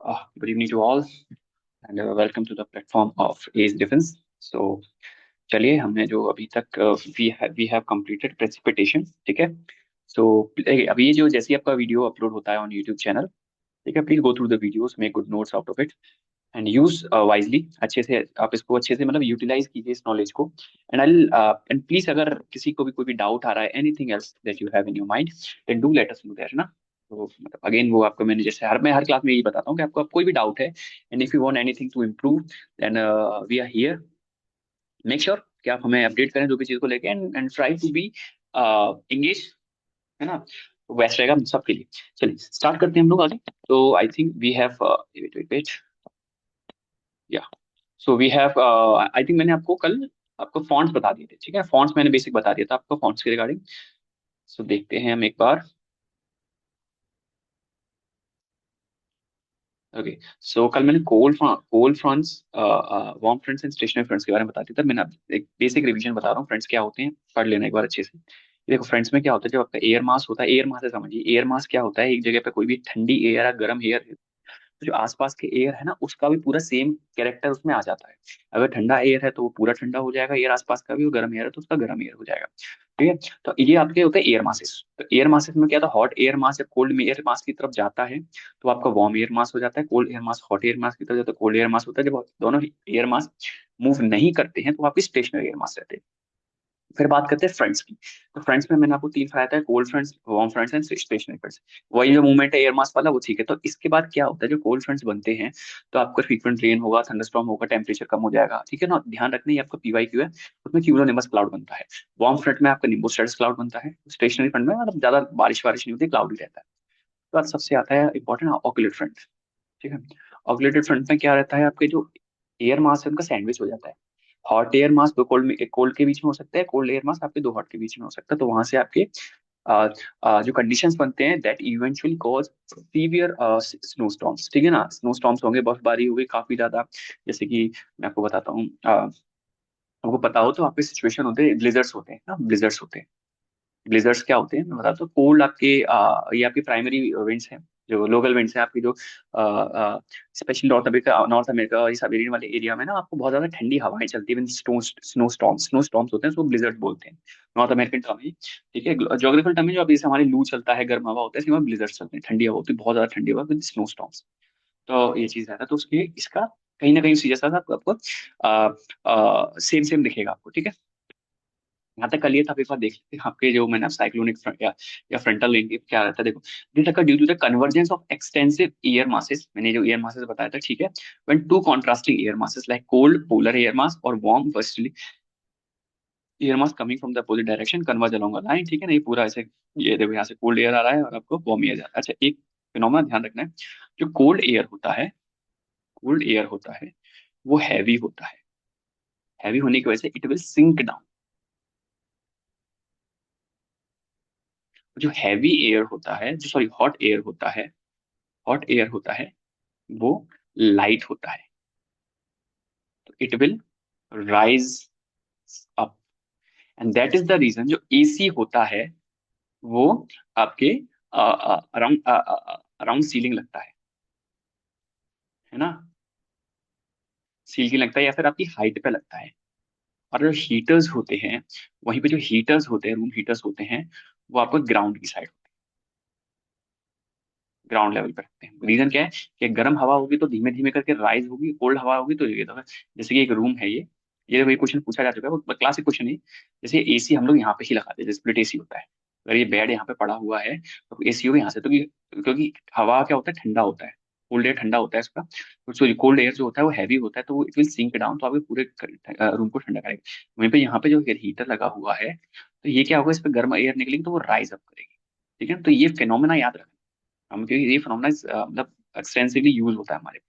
Good evening to all and welcome to the platform of Ace Defense. So चलिए हमने जो अभी तक वी हैव कंप्लीटेड प्रेसिपिटेशन, ठीक है। सो अभी ये जो जैसे ही आपका वीडियो अपलोड होता है ऑन यूट्यूब चैनल, ठीक है, please go through the videos, make good notes out of it and use wisely. अच्छे से आप इसको अच्छे से मतलब यूटिलाइज कीजिए इस नॉलेज को। एंड आई एंड प्लीज अगर किसी को भी कोई भी डाउट आ रहा है, anything else that you have in your mind, then do let us know there ना। तो मतलब अगेन वो आपको मैंने जैसे हर क्लास में यही बताता हूँ कि आपको कोई भी डाउट है and if you want anything to improve then we are here. Make sure कि आप हमें अपडेट करें जो भी चीज को लेके and try to be engage, है ना। तो वैसे रहेगा हम सबके लिए। चलिए स्टार्ट करते हैं हम लोग आगे। तो I think we have wait wait wait या so we have I think मैंने आपको कल आपको फॉन्ट्स बता दिए थे, ठीक है। फॉन्ट्स मैंने बेसिक बता दिया था आपको फॉन्ट्स के रिगार्डिंग। सो देखते हैं हम एक बार। ओके, सो कल मैंने cold fronts, warm fronts and stationary fronts के बारे में बता दिया था। मैंने एक बेसिक रिवीजन बता रहा हूँ, फ्रंट्स क्या होते हैं पढ़ लेना एक बार अच्छे से। देखो फ्रंट्स में क्या होता है, जब आपका एयर मास होता है, एयर मास है समझिए, एयर मास क्या होता है, एक जगह पे कोई भी ठंडी एयर या गर्म एयर, तो जो आसपास के एयर है ना उसका भी पूरा सेम कैरेक्टर उसमें आ जाता है। अगर ठंडा एयर है तो वो पूरा ठंडा हो जाएगा एयर आसपास का भी, और गर्म एयर है तो उसका गर्म एयर हो जाएगा, ठीक है। तो ये आपके होते हैं एयर मासेस। तो एयर मासेस में क्या था, हॉट एयर मास जब कोल्ड एयर मास की तरफ जाता है तो आपका वार्म एयर मास हो जाता है, cold air mass hot air mass की तरफ जाता है कोल्ड एयर मास होता है। जब दोनों एयर मास मूव नहीं करते हैं तो आपकी स्टेशनरी एयर मास रहते हैं। फिर बात करते हैं फ्रंट्स की। तो फ्रंट्स में मैंने आपको तीन बताया था, cold fronts, warm fronts and stationary fronts. वही जो मूवमेंट है एयर मास वाला वो ठीक है। तो इसके बाद क्या होता है, जो कोल्ड फ्रंट्स बनते हैं तो आपका फ्रीक्वेंट रेन होगा, थंडरस्टॉर्म होगा, टेम्परेचर कम हो जाएगा, ठीक है ना। ध्यान रखना ये आपका पीवाई क्यू है, उसमें क्यूलोनिंबस क्लाउड बनता है। वार्म फ्रंट में आपका निम्बो स्ट्रेटस क्लाउड बनता है। स्टेशनरी फ्रंट में मतलब ज्यादा बारिश वारिश नहीं होती, क्लाउडी रहता है। तो बाद सबसे आता है इंपॉर्टेंट ऑकुलेट फ्रंट, ठीक है। ऑकुलेटेड फ्रंट में क्या रहता है, आपके जो एयर मास है उनका सैंडविच हो जाता है। हॉट एयर मास दो कोल्ड में, एक कोल्ड के बीच में हो सकता है, कोल्ड एयर मास आपके दो हॉट के बीच में हो सकता है। तो वहां से आपके जो कंडीशंस बनते हैं that eventually cause severe snow storms, ठीक है ना। स्नो स्टॉर्म्स होंगे, बर्फबारी होगी काफी ज्यादा। जैसे कि मैं आपको बताता हूँ, आपको पता हो तो आपके सिचुएशन होते हैं, ब्लिजर्ड्स होते हैं ना, ब्लिजर्ड्स होते हैं। ब्लिजर्ड्स क्या होते हैं मैं बताता हूँ। कोल्ड आपके ये आपकी प्राइमरी विंड्स हैं, जो लोकल विंड्स हैं आपकी, जो स्पेशली नॉर्थ अमेरिका ये सब एरिया वाले एरिया में ना आपको बहुत ज्यादा ठंडी हवाएं चलती है। स्नो स्टॉर्म्स होते हैं, उसको ब्लिजर्ड बोलते हैं, नॉर्थ अमेरिकन टर्म है, ठीक है। जोग्राफिकल टर्म है, जो अभी जैसे हमारे लू चलता है, गर्म हवा होता है, इसमें ब्लिजर्ड चलते हैं, ठंडी हवा होती है, बहुत ज्यादा ठंडी हवा विद स्नो स्टॉर्म्स। तो ये चीज है, तो उसके इसका कहीं ना कहीं सीरियस आपको आपको सेम सेम दिखेगा आपको, ठीक है। यहाँ तक कर लिए था, आप एक बार देख लेते हैं आपके जो मैंने साइक्लोनिक या फ्रंटल रेन क्या रहता है। देखो this occur due to the convergence of extensive air masses, मैंने जो एयर मासेस बताया था, ठीक है। When two contrasting air masses like cold polar air mass और warm westerly air mass coming from the opposite direction converge along a line, ठीक है ना। ये पूरा ऐसे, ये देखो यहाँ से कोल्ड एयर आ रहा है और आपको वार्म एयर जा रहा है। अच्छा एक फिनोमेना ध्यान रखना है, जो कोल्ड एयर होता है, कोल्ड एयर होता है वो हैवी होता है। हैवी होने की वजह से इट विल सिंक डाउन। जो हैवी एयर होता है, जो सॉरी हॉट एयर होता है, हॉट एयर होता है वो लाइट होता है, तो it will rise up. And that is the reason जो एसी होता है वो आपके अराउंड अराउंड सीलिंग लगता है ना। सीलिंग लगता है या फिर आपकी हाइट पे लगता है। और जो हीटर्स होते हैं, वहीं पे जो हीटर्स होते हैं, रूम हीटर्स होते हैं, वो आपको ग्राउंड की साइड, ग्राउंड लेवल पे रखते हैं। रीजन क्या है कि गर्म हवा होगी तो धीमे धीमे करके राइज होगी, कोल्ड हवा होगी तो ये तो जैसे कि एक रूम है ये देखो, ये क्वेश्चन पूछा जा चुका है, वो क्लासिक क्वेश्चन है। जैसे एसी हम लोग यहाँ पे ही लगाते हैं, जैसे स्प्लिट एसी होता है। अगर ये बेड यहाँ पे पड़ा हुआ है तो एसी होगा यहाँ से, तो क्योंकि हवा क्या होता है, ठंडा होता है, कोल्ड एयर ठंडा होता है इसका। तो सॉरी कोल्ड एयर जो होता है वो हैवी होता है, तो वो इट विल सिंक डाउन, तो आपके पूरे रूम को ठंडा करेगा। वहीं पे यहाँ पे जो हीटर लगा हुआ है तो ये क्या होगा, इस पे गर्म एयर निकलेगी तो वो राइज अप करेगी, ठीक है। तो ये फिनोमेना याद रखना हम, क्योंकि ये फिनोमेना मतलब एक्सटेंसिवली यूज होता है हमारे पे।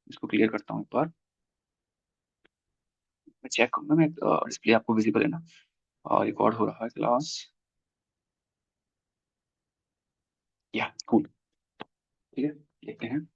इसको क्लियर करता हूँ एक बार, मैं चेक करूंगा, मैं डिस्प्ले आपको विजिबल है ना, और रिकॉर्ड हो रहा है क्लास, या कूल, ठीक है। देखते हैं।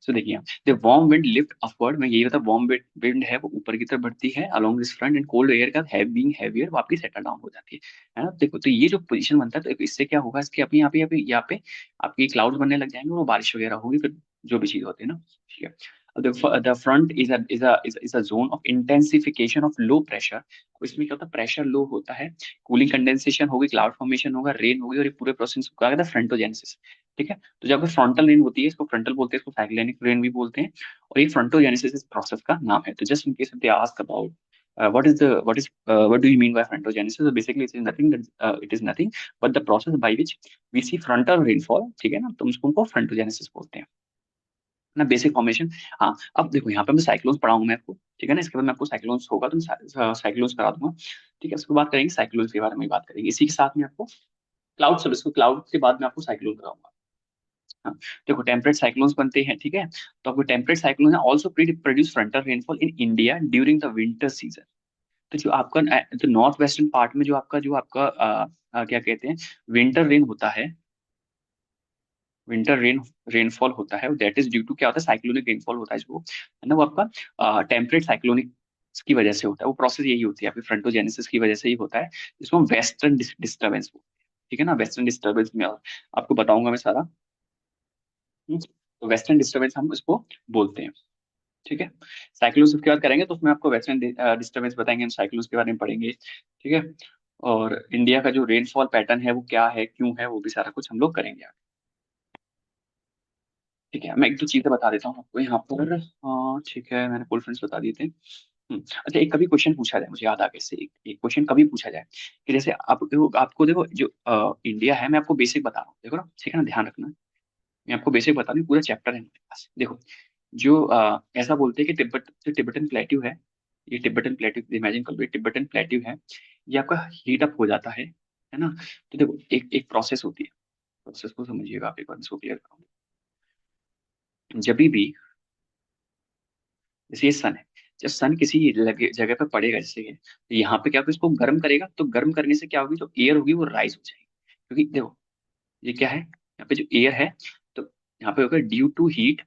सो तो देखिए the warm wind lift upward में यही होता है, वार्म विंड है वो ऊपर की तरफ बढ़ती है along this front, and cold air का है बीइंग हैवियर वो आपकी सेटल डाउन हो जाती है ना। देखो तो ये जो पोजीशन बनता है, तो इससे क्या होगा, इसके अपने यहाँ पे आपकी क्लाउड बनने लग जाएंगे, वो बारिश वगैरह होगी, फिर जो भी चीज होती है ना, ठीक है। The front is a zone of intensification of low pressure। इसमें क्या होता है, प्रेशर लो होता है, कूलिंग कंडेंसेशन होगी, क्लाउड फॉर्मेशन होगा, रेन होगी, और ये पूरे प्रोसेस को कहा जाता है फ्रंटोजेनेसिस। ठीक है। तो जब फ्रंटल रेन होती है, इसको फ्रंटल बोलते हैं, इसको साइक्लोनिक रेन भी बोलते हैं, और ये फ्रंटोजेनेसिस इस प्रोसेस का नाम है। तो just in case they ask about what do you mean by frontogenesis? So basically it is nothing but the process by which we see frontal rainfall, ठीक है ना, तो उसको फ्रंटोजेनेसिस बोलते हैं ना, बेसिक फॉर्मेशन। हाँ, अब देखो यहाँ पे मैं साइक्लोन्स पढ़ाऊंगा मैं आपको, ठीक है ना, इसके बाद मैं आपको साइक्लोन्स होगा तो साइक्लोन्स करा दूंगा, ठीक है। उसके बाद करेंगे साइक्लोन्स के बारे में बात करेंगे, इसी के साथ में आपको क्लाउड सर्विस को, क्लाउड के बाद में आपको साइक्लोन कराऊंगा। हाँ, देखो टेम्परेट साइक्लोन्स बनते हैं, ठीक है। तो आपको temperate cyclone also produce frontal rainfall in India during the winter season. तो जो आपका जो नॉर्थ वेस्टर्न पार्ट में जो आपका क्या कहते हैं, विंटर रेन होता है, विंटर रेनफॉल होता है, दैट इज ड्यू टू क्या होता है, साइक्लोनिक रेनफॉल होता है इसको, है ना, वो आपका टेम्परेट साइक्लोनिक की वजह से होता है, वो प्रोसेस यही होती है आपकी फ्रंटोजेनेसिस की वजह से ही होता है, जिसको हम वेस्टर्न डिस्टर्बेंस, ठीक है ना, वेस्टर्न डिस्टर्बेंस में आपको बताऊंगा मैं सारा। तो वेस्टर्न डिस्टर्बेंस हम इसको बोलते हैं, ठीक है। साइक्लोन्स के बाद करेंगे तो उसमें आपको वेस्टर्न डिस्टर्बेंस बताएंगे, हम साइक्लोन्स के बारे में पढ़ेंगे, ठीक है। और इंडिया का जो रेनफॉल पैटर्न है वो क्या है, क्यों है, वो भी सारा कुछ हम लोग करेंगे आगे, ठीक है। मैं एक दो चीजें बता देता हूँ आपको यहाँ पर, ठीक है, मैंने कोल्ड फ्रेंड्स बता दिए थे। अच्छा, एक कभी क्वेश्चन पूछा जाए, मुझे याद आ गया इससे, एक क्वेश्चन कभी पूछा जाए कि जैसे आपको देखो जो इंडिया है, मैं आपको बेसिक बता रहा हूँ, देखो ना, ठीक है ना, ध्यान रखना। मैं आपको बेसिक बता दूं, पूरा चैप्टर है मेरे पास, देखो। जो ऐसा बोलते हैं कि जो तिब्बतन प्लेट्यू है, ये तिब्बतन प्लेट्यू इमेजिन कर लो, ये तिब्बतन प्लेट्यू है, ये आपका हीट अप हो जाता है ना। तो देखो एक एक प्रोसेस होती है, प्रोसेस को समझिएगा आप, एक बार इसको क्लियर करूँ। जब भी जैसे ये सन है, जब सन किसी जगह पे पड़ेगा, जैसे कि तो यहाँ पे क्या होगा, इसको गर्म करेगा, तो गर्म करने से क्या होगी, जो एयर होगी वो राइज हो जाएगी, क्योंकि देखो ये क्या है, यहाँ पे जो एयर है, तो यहाँ पे होगा ड्यू टू हीट,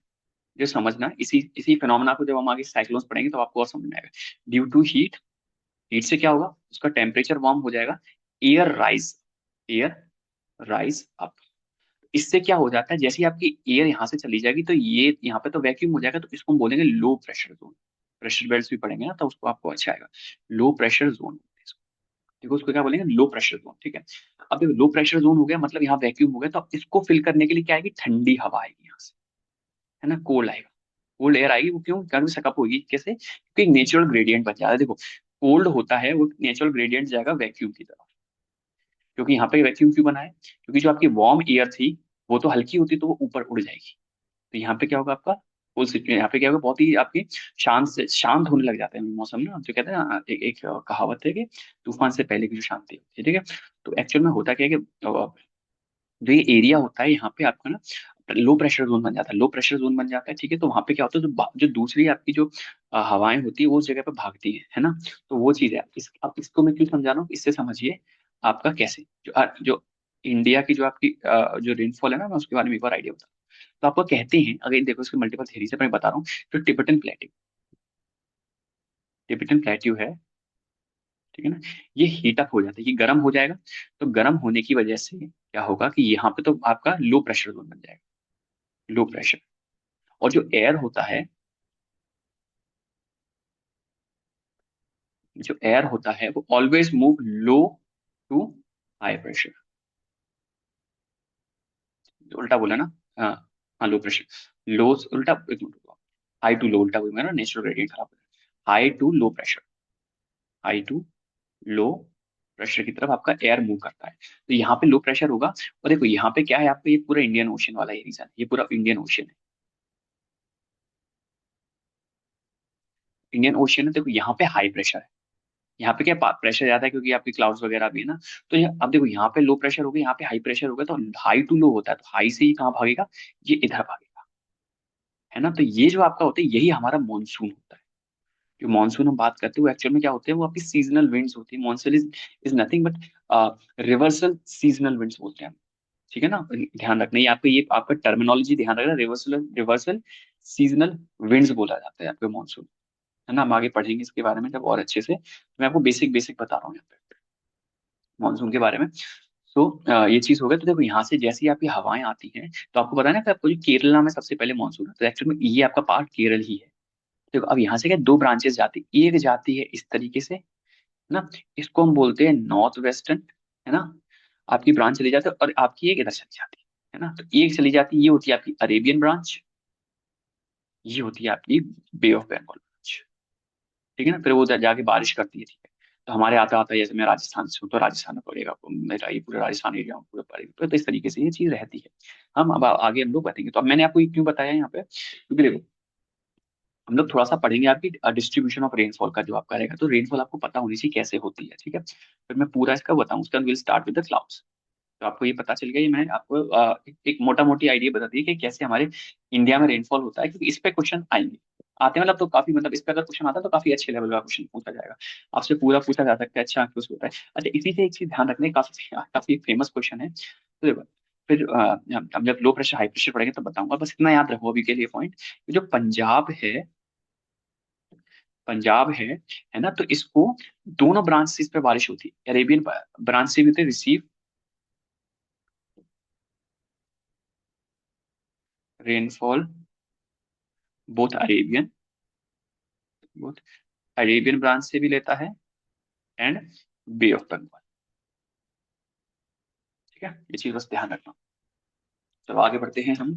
जो समझना, इसी इसी फिनोमेना को जब हम आगे साइक्लोन्स पढ़ेंगे तो आपको और समझ में आएगा। ड्यू टू हीट, हीट से क्या होगा, उसका टेम्परेचर वार्म हो जाएगा, air rise, air rise up. इससे क्या हो जाता है, जैसे ही आपकी एयर यहाँ से चली जाएगी, तो ये यहाँ पे तो वैक्यूम हो जाएगा, तो इसको हम बोलेंगे low pressure zone. Pressure belt भी पढ़ेंगे ना, तो उसको आपको अच्छा आएगा, लो प्रेशर जोन। देखो उसको क्या बोलेंगे, लो प्रेशर जोन, ठीक है। अब देखो लो प्रेशर जोन हो गया, मतलब यहाँ वैक्यूम हो गया, तो अब इसको फिल करने के लिए क्या आएगी, ठंडी हवा आएगी यहाँ से, है ना, कोल्ड आएगा, कोल्ड एयर आएगी। वो क्यों, गर्मी सकअप होगी, कैसे, क्योंकि एक नेचुरल ग्रेडियंट बन जाता है। देखो कोल्ड होता है, वो नेचुरल ग्रेडियंट जाएगा वैक्यूम की तरफ, क्योंकि यहाँ पे वैक्यूम क्यों बना है, क्योंकि जो आपकी वार्म एयर थी वो तो हल्की होती तो वो ऊपर उड़ जाएगी, तो यहाँ पे क्या होगा आपका फुल सिचुएशन, यहाँ पे क्या होगा, बहुत ही आपकी शांत से शांत होने लग जाते हैं मौसम ना, जो कहते हैं ना, एक कहावत है कि तूफान से पहले की जो शांति होती है, ठीक है। तो एक्चुअल में होता क्या है कि जो ये एरिया होता है यहाँ पे आपका ना लो प्रेशर जोन बन जाता है, लो प्रेशर जोन बन जाता है, ठीक है। तो वहां पे क्या होता है, जो दूसरी आपकी जो हवाएं होती है वो उस जगह पे भागती है ना। तो वो चीज है, अब इसको मैं क्यों समझा रहा हूँ, इससे समझिए आपका कैसे जो इंडिया की जो आपकी जो रेनफॉल है ना, मैं उसके बारे में एक बार आइडिया बता। तो आपको कहते हैं, अगर देखो इसके मल्टीपल थेरी से मैं बता रहा हूँ, जो टिबेटन प्लेट्यू है, ठीक है ना, ये हीट अप हो जाता है, ये गर्म हो जाएगा। तो गर्म होने की वजह से क्या होगा कि यहाँ पे तो आपका लो प्रेशर जोन बन जाएगा, लो प्रेशर। और जो एयर होता है, जो एयर होता है वो always move low to high pressure, उल्टा बोला ना। हाँ, हाँ लो प्रेशर, लो उल्टा, एक मिनट, हाई टू लो, उल्टा बोल ना, नेचुरल ग्रेडियंट खराब हो, high to low pressure, high to low pressure की तरफ आपका एयर मूव करता है, तो यहाँ पे लो प्रेशर होगा। और देखो यहाँ पे क्या है, आपका ये पूरा इंडियन ओशन वाला ये रीजन, ये पूरा इंडियन ओशन है, इंडियन ओशन है। देखो यहाँ पे हाई प्रेशर है, यहाँ पे क्या प्रेशर ज्यादा है, क्योंकि आपकी क्लाउड्स वगैरह भी है ना। तो अब देखो यहाँ पे लो प्रेशर हो गया, यहाँ पे हाई प्रेशर हो गया, तो हाई टू लो होता है, तो हाई से ही कहाँ भागेगा, ये इधर भागेगा, है ना। तो ये जो आपका होता है, यही हमारा मानसून होता है। जो मानसून हम बात करते हैं वो एक्चुअल में क्या होते हैं, वो आपकी सीजनल विंड्स होती है। Monsoon is nothing but reversal seasonal winds बोलते हैं हम, ठीक है ना। ध्यान रखना, ये आपका टर्मिनोलॉजी ध्यान रखना, रिवर्सल रिवर्सल सीजनल विंड्स बोला जाता है आपके मानसून, है ना। हम आगे पढ़ेंगे इसके बारे में जब और अच्छे से, मैं आपको बेसिक बेसिक बता रहा हूँ यहाँ पे मानसून के बारे में। तो ये चीज हो गया। तो देखो यहाँ से जैसी आपकी हवाएं आती हैं, तो आपको पता है ना कि आपको जो केरला में सबसे पहले मानसून आता है, एक्चुअली में ये आपका पार्ट केरल ही है। देखो अब यहाँ से क्या दो ब्रांचेस जाती, एक जाती है इस तरीके से, है ना, इसको हम बोलते हैं नॉर्थ वेस्टर्न, है ना। आपकी ब्रांच चली जाती है, और आपकी एक इधर चली जाती है ना। तो एक चली जाती है, ये होती है आपकी अरेबियन ब्रांच, ये होती है आपकी बे ऑफ बंगाल ब्रांच, ठीक है ना। फिर वो जाके बारिश करती है, ठीक है। तो हमारे आता आता जैसे मैं राजस्थान से हूँ, तो राजस्थान में पड़ेगा आपको, मेरा ये पूरा राजस्थान एरिया पूरा पड़ेगा। तो इस तरीके से ये चीज रहती है। हम अब आगे हम लोग बताएंगे। तो अब मैंने आपको ये क्यों बताया यहाँ पे, क्योंकि देखो हम लोग थोड़ा सा पढ़ेंगे आपकी डिस्ट्रीब्यूशन ऑफ रेनफॉल का जो आपका रहेगा। तो रेनफॉल आपको पता होनी चाहिए कैसे होती है, ठीक है। फिर मैं पूरा इसका बताऊँ, उसका will start with the clouds. तो आपको ये पता चल गया, ये मैंने आपको एक मोटा मोटी आइडिया बता दी कि कैसे हमारे इंडिया में रेनफॉल होता है, क्योंकि इस पे क्वेश्चन आएंगे आते हैं, मतलब तो काफी, मतलब इस पे अगर क्वेश्चन आता है तो काफी अच्छे लेवल का क्वेश्चन पूछा जाएगा आपसे, पूरा पूछा जा सकता है अच्छा क्यों होता है। अच्छा इसी से एक चीज ध्यान रखने, काफी काफी फेमस क्वेश्चन है, तो देखो फिर हम जब लो प्रेशर हाई प्रेशर पढ़ेंगे तो बताऊंगा। बस इतना याद रखो अभी के लिए पॉइंट, जो पंजाब है, पंजाब है ना, तो इसको दोनों ब्रांच से इस पे बारिश होती है, अरेबियन ब्रांच से भी होते receive rainfall, both Arabian, both Arabian branch से भी लेता है, एंड बे ऑफ बंगाल, ठीक है। ये चीज बस ध्यान रखना। चलो आगे बढ़ते हैं हम।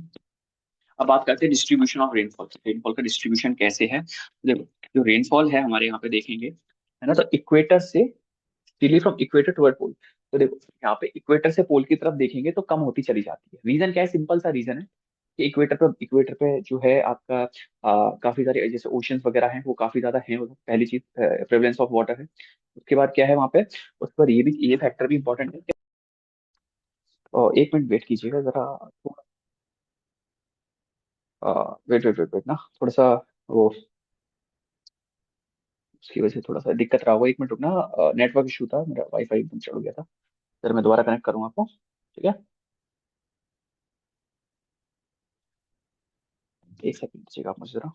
अब बात करते हैं डिस्ट्रीब्यूशन ऑफ रेनफॉल, रेनफॉल का डिस्ट्रीब्यूशन कैसे है। देखो जो रेनफॉल है हमारे यहाँ पे देखेंगे, है ना, तो इक्वेटर से सीधे फ्रॉम इक्वेटर टुवर्ड पोल। तो देखो यहाँ पे इक्वेटर से पोल की तरफ देखेंगे तो कम होती चली जाती है। रीजन क्या है, सिंपल सा रीजन है कि इक्वेटर पे जो है आपका काफी सारे जैसे ओशंस वगैरह हैं, वो काफी ज्यादा हैं, वो पहली चीज प्रेवलेंस ऑफ वाटर है। उसके बाद क्या है वहाँ पे, उस पर ये फैक्टर भी इंपॉर्टेंट है और एक मिनट वेट कीजिएगा जरा। वेट वेट वेट वेट ना, थोड़ा सा वो उसकी वजह से थोड़ा सा दिक्कत रहा होगा। एक मिनट रुकना, नेटवर्क इशू था, मेरा वाईफाई एकदम चढ़ गया था। सर मैं दोबारा कनेक्ट करूँगा आपको, ठीक है। एक सेकंड दीजिएगा आप मुझे जरा।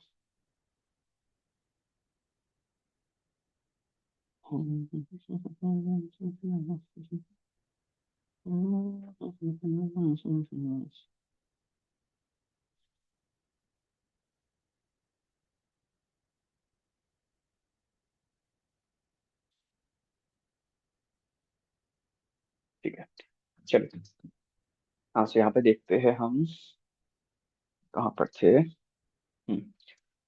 ठीक है, चलिए। हाँ, से यहाँ पे देखते हैं हम, कहाँ पर थे।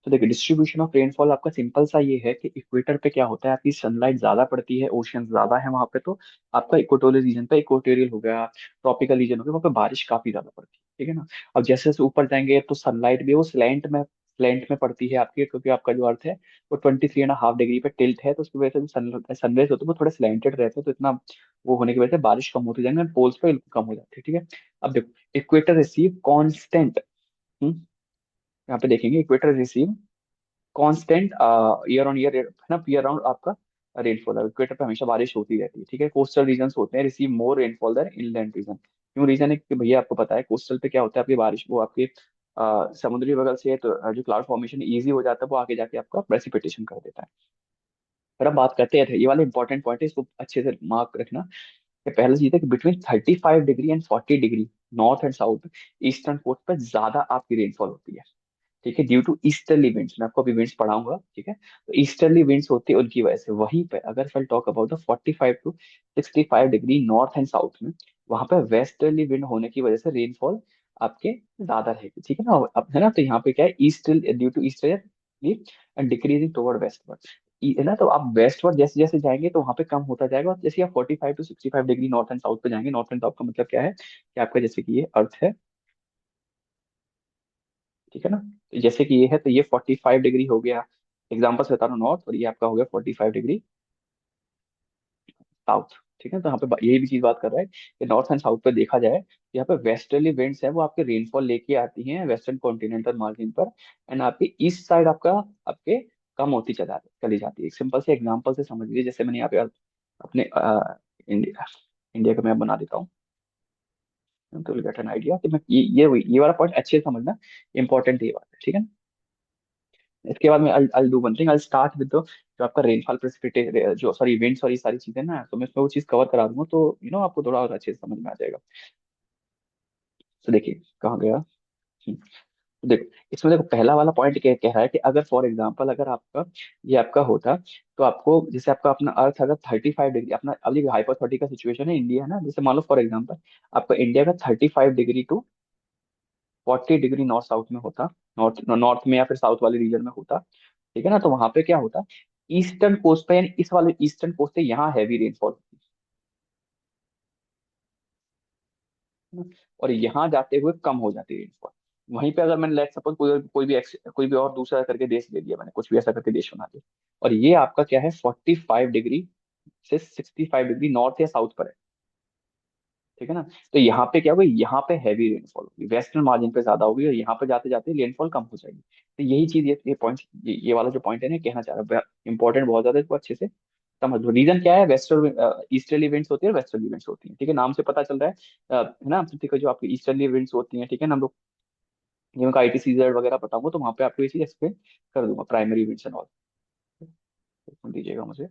तो देखिए डिस्ट्रीब्यूशन ऑफ रेनफॉल आपका सिंपल सा ये है कि इक्वेटर पे क्या होता है, आपकी सनलाइट ज्यादा पड़ती है, ओशियन ज्यादा है वहां पे, तो आपका इक्वेटोरियल रीजन पे, इक्वेटोरियल हो गया, ट्रॉपिकल रीजन हो गया, वहाँ पे बारिश काफी ज्यादा पड़ती है, ठीक है ना। अब जैसे जैसे ऊपर जाएंगे तो सनलाइट भी वो स्लैंट में पड़ती है आपकी, क्योंकि आपका जो अर्थ है वो 23.5 डिग्री पे टिल्ट है, तो उसकी वजह से सनराइज होते हैं वो थोड़े स्लैंटेड रहते हैं, तो इतना वो होने की वजह से बारिश कम होती जाएंगे, पोल्स पे कम हो जाती है, ठीक है। अब देखो इक्वेटर रिसीव कॉन्स्टेंट, यहाँ पे देखेंगे equator receive constant year on year, है ना, ईयर राउंड आपका रेनफॉल है। इक्वेटर पे हमेशा बारिश होती रहती है, ठीक है। कोस्टल रीजन होते हैं receive more rainfall than inland region. क्यों रीजन है कि भैया आपको पता है कोस्टल पे क्या होता है, आपकी बारिश वो आपके समुद्री बगल से है, तो जो क्लाउड फॉर्मेशन इजी हो जाता है, वो आगे जाके आपका प्रेसिपिटेशन कर देता है। फिर हम बात करते हैं, ये वाला इंपॉर्टेंट पॉइंट है, इसको अच्छे से मार्क रखना। कि पहला चीज है कि between 35 degree and 40 degree north and south eastern coast पे ज्यादा आपकी रेनफॉल होती है, ठीक है, ड्यू टू ईस्टर्ली विंड्स। मैं आपको अभी विंड्स पढ़ाऊंगा, ठीक है। तो ईस्टर्ली विंड्स होती है उनकी वजह से। वहीं पे अगर फल talk about the 45 to 65 degree north and south में, वहां पे वेस्टर्ली विंड होने की वजह से रेनफॉल आपके ज्यादा रहेगी, ठीक है ना। अब है ना, तो यहाँ पे क्या है, east due to easterly and decreasing toward westward, है ना। तो आप वेस्टवर्ड जैसे जैसे जाएंगे तो वहां पे कम होता जाएगा, और जैसे आप 45 to 65 degree north and south पे जाएंगे, नॉर्थ एंड साउथ का मतलब क्या है कि आपका जैसे कि ये अर्थ है, ठीक है ना। तो जैसे कि ये है, तो ये 45 डिग्री हो गया, एग्जाम्पल से बता रहा हूँ, नॉर्थ, और ये आपका हो गया 45 डिग्री साउथ, ठीक है। तो यहाँ पे यही भी चीज बात कर रहा है कि नॉर्थ एंड साउथ पे देखा जाए, यहाँ पे वेस्टर्ली विंड्स है वो आपके रेनफॉल लेके आती हैं वेस्टर्न कॉन्टिनेंटल मार्जिन पर, एंड आपकी ईस्ट साइड आपका आपके कम होती चली जाती है। एक सिंपल से एग्जाम्पल से समझ लीजिए, जैसे मैंने यहाँ पे अपने इंडिया इंडिया का मैप बना देता हूँ। तो गेट एन आइडिया कि मैं ये वाला पॉइंट अच्छे से समझना, इंपॉर्टेंट ये बात है, ठीक है ना। इसके बाद में I'll do one thing, I'll start with the जो आपका रेनफॉल प्रेसिपिटेट जो सॉरी विंड्स और ये सारी चीजें ना, तो मैं इसमें वो चीज कवर करा दूंगा, तो आपको थोड़ा और अच्छे से समझ में आ जाएगा। तो देखिए कहाँ गया। तो देखो इसमें देखो पहला वाला पॉइंट क्या कह रहा है कि अगर फॉर एग्जांपल अगर आपका ये आपका होता, तो आपको जैसे आपका अपना अर्थ अगर 35 डिग्री अपना अभी हाइपोथेटिकल का सिचुएशन है, इंडिया है ना, जैसे मान लो फॉर एग्जांपल आपका इंडिया का 35 degree to 40 degree north south में होता, नॉर्थ नॉर्थ में या फिर साउथ वाले रीजन में होता, ठीक है ना, तो वहां पे क्या होता, ईस्टर्न कोस्ट पे यानी इस वाले ईस्टर्न कोस्ट पे यहाँ हैवी रेनफॉल, और यहाँ जाते हुए कम हो जाती है रेनफॉल। वहीं पे अगर मैंने लेट सपोज कोई भी और दूसरा करके देश ले लिया, मैंने कुछ भी ऐसा करके देश बना दिया, और ये आपका क्या है 45 डिग्री से 65 डिग्री नॉर्थ या साउथ पर है, ठीक है ना, तो यहाँ पे क्या होगा, यहाँ पे हैवी रेनफॉल होगी, वेस्टर्न मार्जिन पे ज्यादा होगी, और यहाँ पे जाते जाते रेनफॉल कम हो जाएगी। तो यही चीज ये पॉइंट ये वाला जो पॉइंट है ना कहना चाह रहा है, इंपॉर्टेंट बहुत ज्यादा है, इसको अच्छे से समझ लो। रीजन क्या है, वेस्टर्न ईस्टर्ली विंड्स होती है, वेस्टर्ली विंड्स होती है, ठीक है, नाम से पता चल रहा है ना, तो ठीक है, जो आपकी ईस्टर्ली विंड्स होती हैं, ठीक है ना, हम लोग ये उनका ITCZ वगैरह बताऊंगा, तो वहाँ पे आपको ये चीज एक्सप्लेन कर दूंगा, प्राइमरी विंड्स एंड ऑल, सुन दीजिएगा मुझे,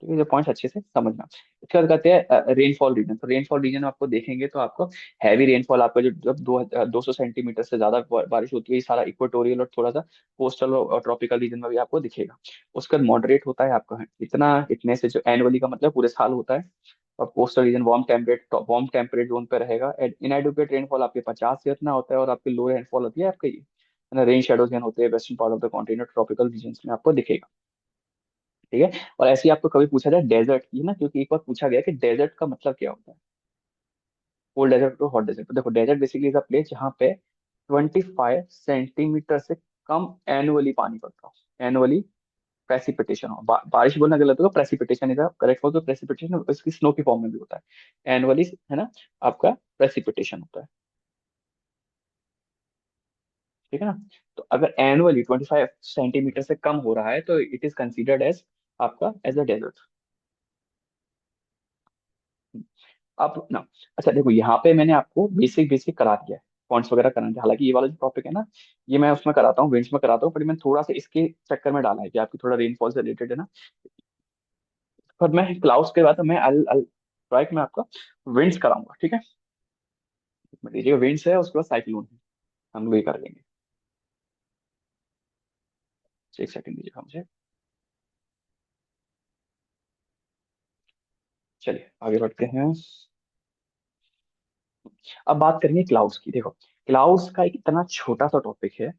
ठीक है, जो पॉइंट्स अच्छे से समझना। इसके बाद कहते हैं रेनफॉल रीजन, तो रेनफॉल रीजन आपको देखेंगे तो आपको हैवी रेनफॉल आपका जो जब 200 सेंटीमीटर से ज्यादा बारिश होती है, ये सारा इक्वेटोरियल और थोड़ा सा कोस्टल और ट्रॉपिकल रीजन में भी आपको दिखेगा। उसके बाद मॉडरेट होता है आपका इतना, इतने से जो एनुअली का मतलब पूरे साल होता है, और coastal region warm temperate zone पे रहेगा। इनएडुकेट रेनफॉल आपके 50 से इतना होता है, और आपकी लो रेनफॉल होती है आपके ये रेन शेडो जोन होते हैं western part of the continent tropical region में आपको दिखेगा, ठीक है। और ऐसे ही आपको कभी पूछा जाए डेजर्ट की ना, क्योंकि एक बार पूछा गया कि डेजर्ट का मतलब क्या होता है, कोल्ड डेजर्ट तो हॉट डेजर्ट, तो देखो desert basically is a place जहाँ पे 25 सेंटीमीटर से कम एनुअली पानी पड़ता हो, एनुअली प्रेसिपिटेशन हो, बारिश बोलना गलत होगा, प्रेसिपिटेशन इज करेक्ट हो, तो प्रेसिपिटेशन इसकी स्नो की फॉर्म में भी होता है एनुअली, है ना, आपका प्रेसिपिटेशन होता है, ठीक है ना। तो अगर एनुअली 25 सेंटीमीटर से कम हो रहा है, तो इट इज कंसिडर्ड एज आपका एज अ डेजर्ट। अब ना, अच्छा देखो यहाँ पे मैंने आपको बेसिक बेसिक करा दिया है, पॉइंट्स वगैरह कराने थे, हालांकि ये वाला जो टॉपिक है ना, ये मैं उसमें कराता हूँ, विंड्स में कराता हूँ, पर मैंने थोड़ा सा इसके चक्कर में डाला है कि आपकी थोड़ा रेनफॉल से रिलेटेड है ना, पर मैं क्लाउड्स के बाद मैं अल ट्राई मैं आपका विंड्स कराऊंगा, ठीक है। देखिए विंड्स है, उसके बाद साइक्लोन है, हम लोग ये कर लेंगे। एक सेकंड दीजिएगा मुझे, चलिए आगे बढ़ते हैं। अब बात करेंगे क्लाउड्स की, देखो क्लाउड्स का एक इतना छोटा सा टॉपिक है,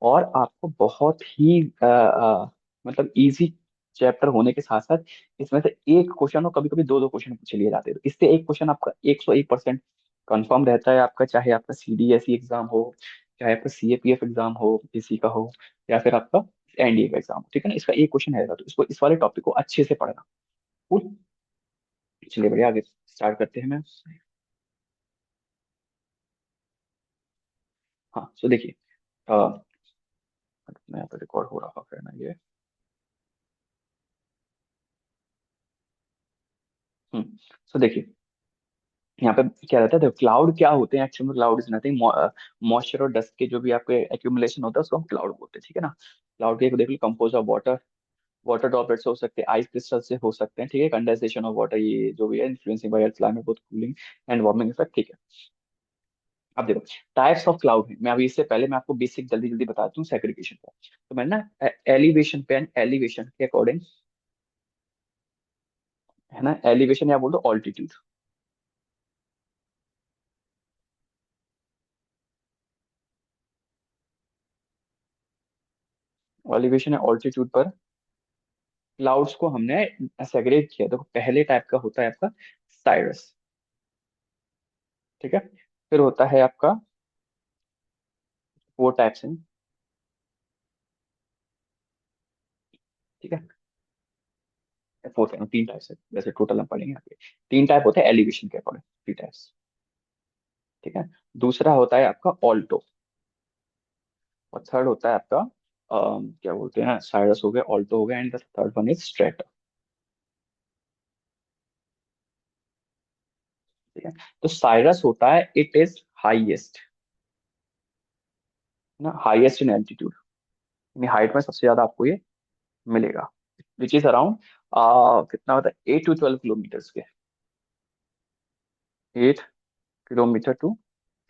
और आपको बहुत ही मतलब इजी चैप्टर होने के साथ साथ इसमें से एक क्वेश्चन और कभी कभी दो दो क्वेश्चन पूछ लिए जाते हैं, तो इससे एक क्वेश्चन आपका 101% कंफर्म रहता है आपका, चाहे आपका CDSE एग्जाम हो, चाहे आपका CAPF एग्जाम हो किसी का हो, या फिर आपका NDA का एग्जाम हो, ठीक है ना, इसका एक क्वेश्चन रहेगा, तो इसको इस वाले टॉपिक को अच्छे से पढ़ना। Cool? चलिए बढ़िया, आगे स्टार्ट करते हैं मैं। हाँ सो देखिए, अ, मैं यहाँ पे रिकॉर्ड हो रहा है ना ये। हम्म सो देखिए यहाँ पे क्या रहता है, देखो क्लाउड क्या होते हैं actually, cloud is nothing, moisture और डस्ट के जो भी आपके एक्यूमुलेशन होता है उसको हम क्लाउड बोलते हैं, ठीक है ना। क्लाउड के देख लो, compose of water, water droplets हो सकते हैं, आइस क्रिस्टल से हो सकते हैं, ठीक है, कंडेंसेशन ऑफ वाटर, ये जो भी है influencing bye climate both cooling and warming effect, ठीक है। अब देखो टाइप्स ऑफ क्लाउड है, मैं अभी इससे पहले मैं आपको बेसिक जल्दी जल्दी बताता हूँ सेग्रीगेशन का। तो मैं ना एलिवेशन पे, एलिवेशन के अकॉर्डिंग, है ना, एलिवेशन या बोल दो ऑल्टीट्यूड, एलिवेशन या ऑल्टीट्यूड पर क्लाउड्स को हमने सेग्रेगेट किया। देखो पहले टाइप का होता है आपका साइरस, ठीक है, फिर होता है आपका, फोर टाइप्स हैं, ठीक है, फोर तीन टाइप्स है वैसे, टोटल हम पढ़ेंगे आगे। तीन टाइप होते हैं एलिवेशन के अकॉर्डिंग, थ्री टाइप्स, ठीक है। दूसरा होता है आपका ऑल्टो, और थर्ड होता है आपका क्या बोलते हैं, साइरस हो गया, ऑल्टो हो गया, and the third one is strata. ठीक है। तो साइरस होता है, इट इज हाईएस्ट, ना, हाईएस्ट इन एल्टीट्यूड, यानी हाइट में सबसे ज्यादा आपको ये मिलेगा, विच इज अराउंड कितना होता है, 8 to 12 किलोमीटर के, 8 किलोमीटर टू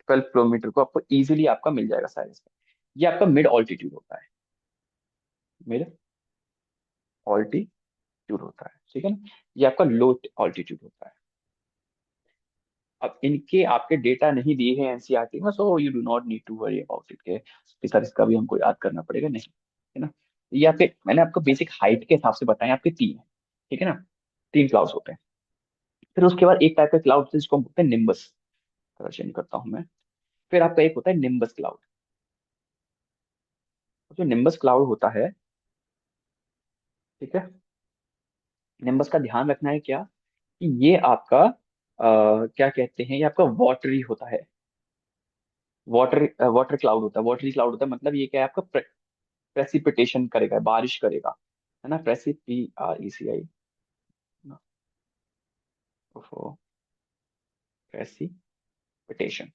12 किलोमीटर को आपको इजीली आपका मिल जाएगा साइरस में। ये आपका मिड ऑल्टीट्यूड होता है, मिड ऑल्टीट्यूड होता है, ठीक है ना। ये आपका लो ऑल्टीट्यूड होता है। अब इनके आपके डेटा नहीं दिए हैं एनसीईआरटी में, so you do not need to worry about it के सर इसका भी हमको याद करना पड़ेगा, नहीं, है ना। ये आपके, मैंने आपको बेसिक हाइट के हिसाब से बताया, आपके तीन है, ठीक है ना, तीन क्लाउड्स होते हैं। फिर उसके बाद एक टाइप का क्लाउड है जिसको हम बोलते हैं निम्बस, थोड़ा चेंज करता हूँ मैं। फिर आपका एक होता है निम्बस क्लाउड। जो निम्बस क्लाउड होता है, ठीक है, निम्बस का ध्यान रखना है क्या, कि ये आपका क्या कहते हैं, ये आपका वाटरी होता है, वाटर वाटर क्लाउड होता है, वाटरी क्लाउड होता है, मतलब ये क्या है, आपका प्रेसिपिटेशन करेगा, बारिश करेगा, है ना, PRECI, प्रेसिपिटेशन,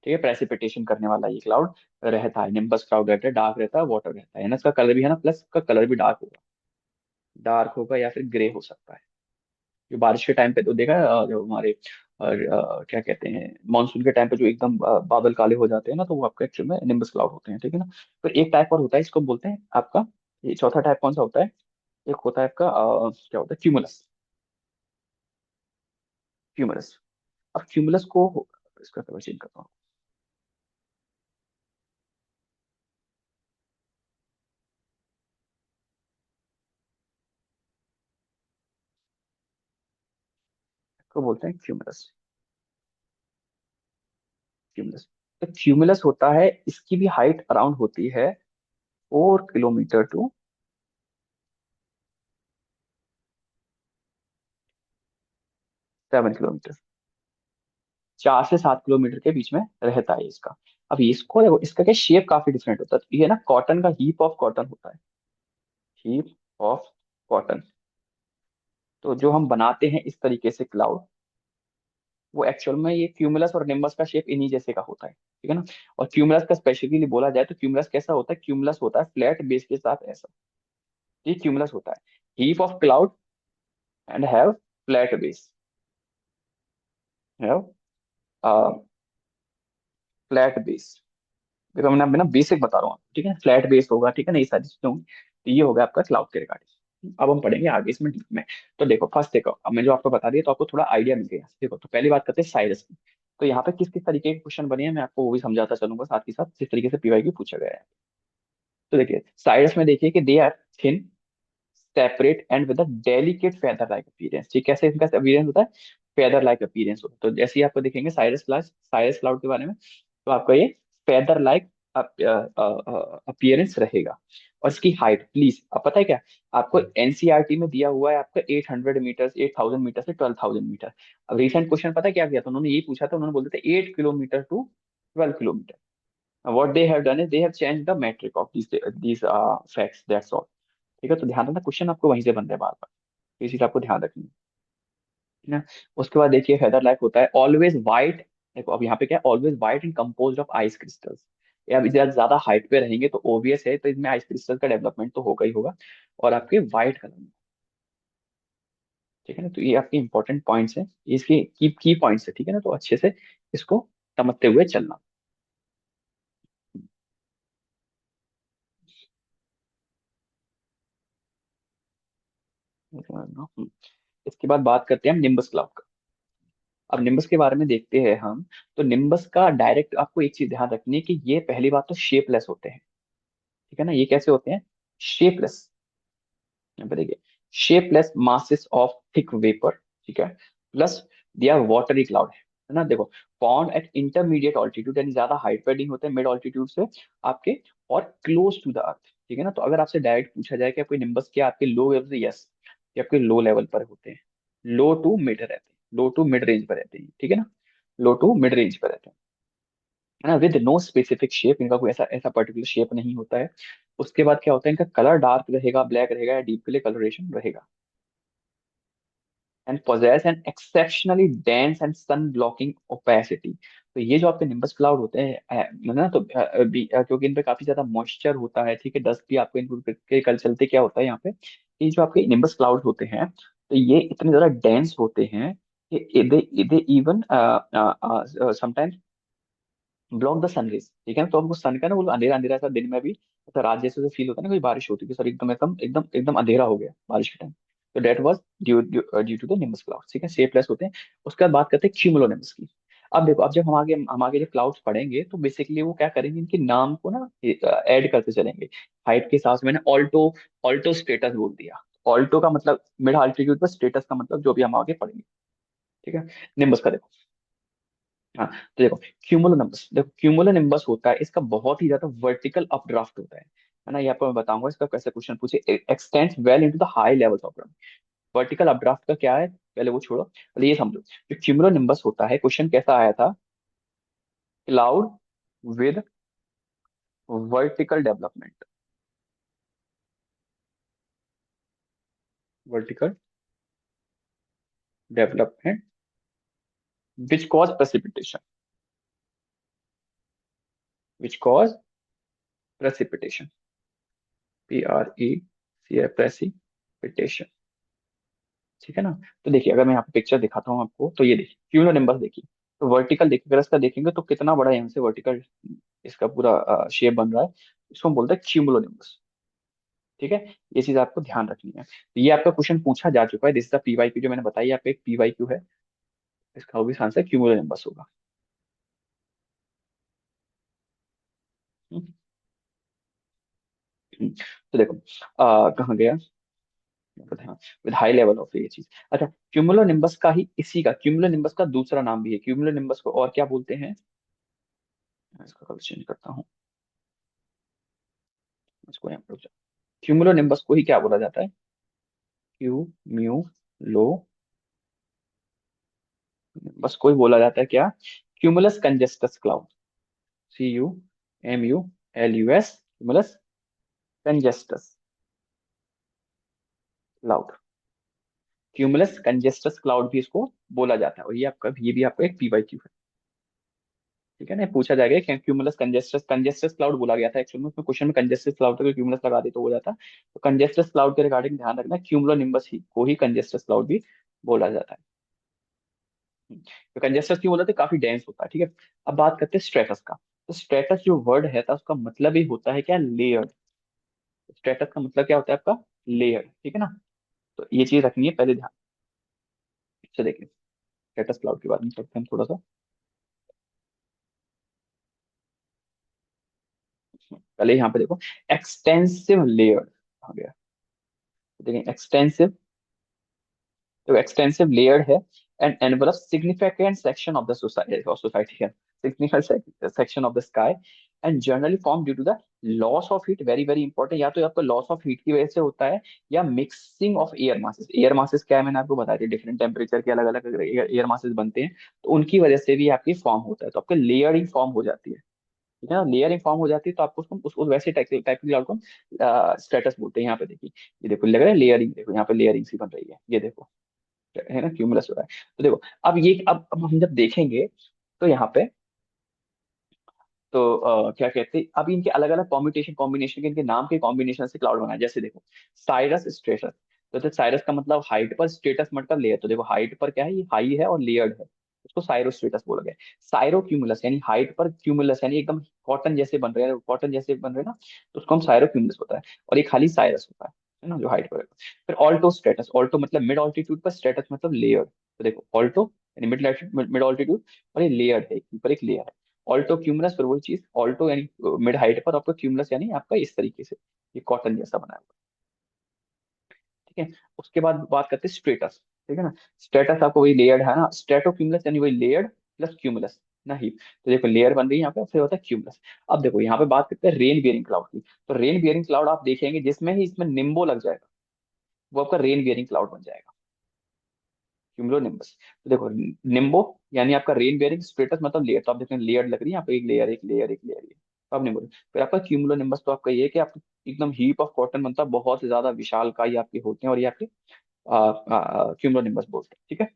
ठीक है, प्रेसिपिटेशन करने वाला ये क्लाउड रहता है, निम्बस क्लाउड रहता है, डार्क रहता है, वाटर रहता है ना, इसका कलर भी है ना, प्लस का कलर भी डार्क होगा, डार्क होगा या फिर ग्रे हो सकता है। जो बारिश के टाइम पे तो देखा है, जो हमारे क्या कहते हैं, मानसून के टाइम पे जो एकदम बादल काले हो जाते हैं ना, तो वो आपके एक्चुअल में निम्बस क्लाउड होते हैं, ठीक है ना। फिर एक टाइप और होता है, इसको बोलते हैं आपका, ये चौथा टाइप कौन सा होता है, एक होता है आपका क्या होता है, क्यूमुलस, क्यूमुलस। अब क्यूमुलस को, इसका कलर चेंज करता हूँ, इसको बोलते हैं क्यूमुलस, क्यूमुलस। तो क्यूमुलस होता है, इसकी भी हाइट अराउंड होती है 4 किलोमीटर टू 7 किलोमीटर, 4 से 7 किलोमीटर के बीच में रहता है इसका। अब इसको देखो, इसका क्या शेप काफी डिफरेंट होता है, ये ना कॉटन का हीप ऑफ कॉटन होता है, हीप ऑफ कॉटन। तो जो हम बनाते हैं इस तरीके से क्लाउड, वो एक्चुअल में ये क्यूमुलस और निम्बस का शेप इन्हीं जैसे का होता है, ठीक है ना। और क्यूमुलस का स्पेसिफिकली बोला जाए तो क्यूमुलस कैसा होता है, क्यूमुलस होता है फ्लैट बेस के साथ ऐसा, ये क्यूमुलस होता है, heap of cloud and have flat base, have flat base. देखो मैंने ना बेसिक बता रहा हूँ, ठीक है, फ्लैट बेस होगा, ठीक है ना, ये सारी चीजें होंगी। तो ये होगा आपका क्लाउड के रिगार्डिंग। अब हम पढ़ेंगे आगे इसमें डीप में। तो देखो फर्स्ट देखो, अब मैं जो आपको बता दिया तो आपको थोड़ा आइडिया मिल गया। देखो तो पहली बात करते हैं साइरस की। तो यहाँ पे किस किस तरीके के क्वेश्चन बने हैं मैं आपको वो भी समझाता चलूंगा, साथ ही साथ किस तरीके से पीवाई पूछा गया है। तो देखिए साइरस में देखिए कि they are thin, separate and with a delicate feather like appearance, ठीक, कैसे इनका अपीयरेंस होता है, फेदर लाइक अपीयरेंस होता है। तो जैसे ही आपको देखेंगे साइरस क्लाउड के बारे में, तो आपका ये फेदर लाइक अपीयरेंस रहेगा। और इसकी हाइट प्लीज, अब पता है क्या, आपको एनसीईआरटी में दिया हुआ है आपका 800 मीटर, 8000 मीटर से 12000 मीटर। अब रिसेंट क्वेश्चन पता है क्या किया था, उन्होंने यही पूछा था, उन्होंने बोलते थे 8 kilometre to 12 kilometre. What they have done is they have changed the metric of these facts, that's all। ठीक है, तो ध्यान रखना क्वेश्चन आपको वहीं से बन रहे हैं बार बार, तो ये चीज आपको ध्यान रखनी है ना। उसके बाद देखिए फेदर लाइक होता है ऑलवेज वाइट। देखो अब यहाँ पे क्या है, always white and compose of ice crystals. ये अब ज्यादा हाइट पे रहेंगे तो ओबियस है, तो इसमें आइस क्रिस्टल का डेवलपमेंट तो होगा ही होगा, और आपके व्हाइट कलर में, ठीक है ना। तो ये आपके इंपॉर्टेंट पॉइंट्स हैं, ये इसके की की पॉइंट्स है, ठीक है ना, तो अच्छे से इसको समझते हुए चलना। इसके बाद बात करते हैं हम निम्बस क्लाउड। अब निम्बस के बारे में देखते हैं हम। तो निम्बस का डायरेक्ट आपको एक चीज ध्यान रखनी है कि ये पहली बात तो शेपलेस होते हैं, ठीक है ना, ये कैसे होते हैं, शेपलेस। यहाँ पे देखिए, shapeless masses of thick vapour, ठीक है, plus they are watery cloud, है ना। देखो फाउंड एट इंटरमीडिएट ऑल्टीट्यूड, यानी ज्यादा हाइट पे नहीं होते, मिड ऑल्टीट्यूड से आपके, और क्लोज टू द अर्थ, ठीक है ना। तो अगर आपसे डायरेक्ट पूछा जाए कि आपके निम्बस क्या आपके लो लेवल से, यस, ये आपके लो लेवल पर होते हैं, लो टू मिड रहते हैं, लो टू मिड रेंज पर रहते हैं, ठीक है ना, लो टू मिड रेंज पर रहते हैं, है ना, विद नो स्पेसिफिक शेप, इनका कोई ऐसा ऐसा पर्टिकुलर शेप नहीं होता है। उसके बाद क्या होता है, इनका कलर डार्क रहेगा, ब्लैक रहेगा, या डीप ग्रे कलरेशन रहेगा, and possess an exceptionally dense and sun blocking opacity. तो ये जो आपके निम्बस क्लाउड होते हैं ना, तो क्योंकि इन पे काफी ज्यादा मॉइस्चर होता है, ठीक है, डस्ट भी आपको इनके के कल चलते क्या होता है यहाँ पे, ये जो आपके निम्बस क्लाउड होते हैं, तो ये इतने ज्यादा डेंस होते हैं कि they even sometimes block the sun rays, ठीक है ना। तो हमको सन का ना वो अंधेरा अंधेरा सा दिन में भी ऐसा रात जैसे फील होता है ना, कोई बारिश होती है सर, एकदम एकदम एकदम एकदम अंधेरा हो गया बारिश के टाइम। तो that was due due to the nimbus cloud, ठीक है, शेपलेस होते हैं। उसके बाद बात करते हैं क्यूमुलोनिम्बस की। अब देखो, अब जब हम आगे जब क्लाउड्स पढ़ेंगे तो बेसिकली वो क्या करेंगे, इनके नाम को ना ऐड करते चलेंगे हाइट के हिसाब से। मैंने ऑल्टो ऑल्टो स्टेटस बोल दिया। ऑल्टो का मतलब मिड अल्टीट्यूड पर, स्टेटस का मतलब जो भी हम आगे पढ़ेंगे, ठीक है। निम्बस का देखो, हाँ, तो देखो क्यूमुलोनिम्बस, देखो क्यूमुलोनिम्बस होता है, इसका बहुत ही ज्यादा वर्टिकल अपड्राफ्ट होता है ना। ये आपको मैं बताऊंगा इसका कैसे क्वेश्चन पूछे। X tends well into the high levels of ground. Vertical updraft का क्या है, पहले वो छोड़ो, पहले ये समझो। जो क्यूमुलोनिम्बस होता है, क्वेश्चन कैसा आया था, cloud with vertical development, vertical development which cause precipitation, which cause precipitation, PREC precipitation, ठीक है ना। तो देखिए, अगर मैं यहाँ पे पिक्चर दिखाता हूँ आपको, तो ये देखिए क्यूमुलोनिम्बस देखिए। तो वर्टिकल देखिए, अगर इसका देखेंगे तो कितना बड़ा यहाँ से वर्टिकल इसका पूरा शेप बन रहा है। इसको हम बोलते हैं क्यूमुलोनिम्बस, ठीक है। ये चीज आपको ध्यान रखनी है। तो ये आपका क्वेश्चन पूछा जा चुका है, दिस इज द PYQ, जो मैंने बताई आपको एक PYQ है। इसका भी आंसर क्यूमुलोनिम्बस होगा। हम्म, तो देखो कहाँ गया, विद हाई लेवल ऑफ ये चीज। अच्छा, क्यूमुलोनिम्बस का ही, इसी का क्यूमुलोनिम्बस का दूसरा नाम भी है। क्यूमुलोनिम्बस को और क्या बोलते हैं, मैं इसका कलर चेंज करता हूँ, इसको यहाँ पे क्यूमुलोनिम्बस को ही क्या बोला जाता है, क्यू म्यू लो बस को ही बोला जाता है क्या, cumulus congestus cloud, CUMULUS, cumulus congestus cloud. Cumulus congestus cloud भी इसको बोला जाता है, और ये भी आपका एक PYQ है, ठीक है ना। पूछा जाएगा कि क्यूमुलस कंजेस्टस कंजेस्टस क्लाउड बोला गया था एक्चुअल में, उसमें क्वेश्चन में कंजेस्टस क्लाउड का क्यूमुलस लगा दे तो हो जाता। तो कंजेस्टस क्लाउड के रिगार्डिंग ध्यान रखना, क्यूमुलोनिम्बस ही को ही कंजेस्टस क्लाउड भी बोला जाता है। तो कंजेस्टस क्यों बोला था, काफी डेंस होता है, ठीक है। अब बात करते हैं स्ट्रेटस का। तो स्ट्रेटस जो वर्ड है था, उसका मतलब ही होता है क्या, लेयर। स्ट्रेटस का मतलब क्या होता है आपका, लेयर, ठीक है ना। तो ये चीज रखनी है पहले ध्यान से। देखिए स्ट्रेटस क्लाउड के बारे में पढ़ते हैं थोड़ा सा। पहले यहाँ पे देखो, एक्सटेंसिव लेयर आ गया। देखिए एक्सटेंसिव, तो एक्सटेंसिव लेयर है and envelop significant section of the society है, significant section of the sky, and generally form due to the loss of heat, very very important. या तो आपका लॉस ऑफ हीट की वजह से होता है, या mixing of air masses. Air masses क्या है, मैंने आपको बताया, डिफरेंट टेम्परेचर के अलग अलग एयर मासेस बनते हैं, तो उनकी वजह से भी आपकी फॉर्म होता है, तो आपके लेयरिंग फॉर्म हो जाती है, ठीक है ना। लेयरिंग फॉर्म हो जाती है, तो आपको उसको उस वैसे टाइप टाइप की क्लाउड को स्टेटस बोलते हैं। यहाँ पे देखिए, ये देखो लग रहा है लेयरिंग, देखो यहाँ पे लेयरिंग सी बन रही है, ये देखो, है ना, क्यूमुलस हो रहा है। तो देखो, अब हम जब देखेंगे, तो यहाँ पे, तो क्या कहते हैं, अब इनके अलग अलग कॉम्बिनेशन कॉम्बिनेशन के, इनके नाम के कॉम्बिनेशन से क्लाउड बना है। जैसे देखो, साइरस स्ट्रेटस। तो साइरस का मतलब हाइट पर, स्टेटस मतलब लेयर। तो देखो हाइट पर क्या है, ये हाई है और लेयर्ड है, उसको साइरो स्टेटस बोला गया। साइरो क्यूमुलस यानी हाइट पर क्यूमुलस, यानी एकदम कॉटन जैसे बन रहे हैं, कॉटन जैसे बन रहे हैं ना, तो उसको हम साइरो क्यूमुलस होता है। और एक खाली साइरस होता है ना, जो हाइट पर है। फिर ऑल्टो स्टेटस, ऑल्टो मतलब मिड ऑल्टीट्यूड पर, स्टेटस मतलब लेयर। तो देखो ऑल्टो यानी मिड ऑल्टीट्यूड, और ये लेयर है, ऊपर एक लेयर है। ऑल्टो क्यूमुलस, फिर वही चीज, ऑल्टो यानी मिड हाइट पर, आपका क्यूमुलस यानी आपका इस तरीके से ये कॉटन जैसा बना हुआ है, ठीक है। उसके बाद बात करते हैं स्ट्रेटस, ठीक है ना। स्ट्रेटस आपको वही लेयर्ड है ना, स्ट्रेटो क्यूमुलस यानी वही लेयर्ड प्लस क्यूमुलस ना ही। तो देखो लेयर बन रही है यहाँ पे, फिर होता है क्यूमुलस। अब देखो यहाँ पे बात करते हैं रेन बियरिंग क्लाउड की। तो रेन बियरिंग क्लाउड आप देखेंगे जिसमें ही इसमें निम्बो लग जाएगा, वो आपका रेन बियरिंग क्लाउड बन जाएगा, क्यूमुलोनिम्बस। तो देखो निम्बो यानी आपका रेन बेयरिंग, स्ट्रेटस मतलब लेयर, तो आप देखें लेयर लग रही है यहाँ पे, एक लेयर एक लेयर एक लेयर, ये तो आप निम्बो। फिर आपका क्यूमुलोनिम्बस, तो आपका ये है कि आप एकदम हीप ऑफ कॉटन बनता है, बहुत ज्यादा विशाल का ये आपके होते हैं, और ये आपके क्यूमुलोनिम्बस बोलते हैं, ठीक है।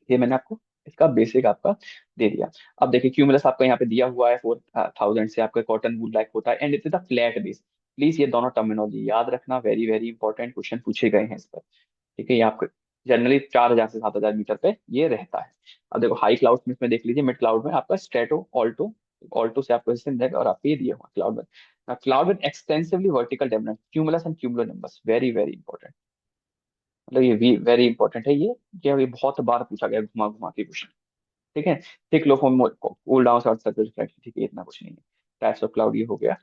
ये मैंने आपको इसका बेसिक आपका दे दिया। अब देखिए क्यूमुलस आपका यहाँ पे दिया हुआ है 4000 से आपका कॉटन वूल लाइक होता है and it is a flat base. Please ये दोनों टर्मिनोलॉजी याद रखना, वेरी वेरी इंपॉर्टेंट क्वेश्चन पूछे गए हैं इस पर, ठीक है। ये आपको जनरली 4000 से 7000 मीटर पे ये रहता है। अब देखो हाई क्लाउड में इसमें देख लीजिए, मिड क्लाउड में आपका स्ट्रेटो ऑल्टो, ऑल्टो से आपको जैसे और आपको ये दिया हुआ क्लाउड में, cloud with extensively vertical development cumulus and cumulonimbus, very very important. मतलब ये भी वेरी इंपॉर्टेंट है ये बहुत बार पूछा गया घुमा घुमा के क्वेश्चन, ठीक है। Thick low form cool down short circuit reflection, ठीक है, इतना कुछ नहीं है। टाइप्स ऑफ क्लाउड ये हो गया।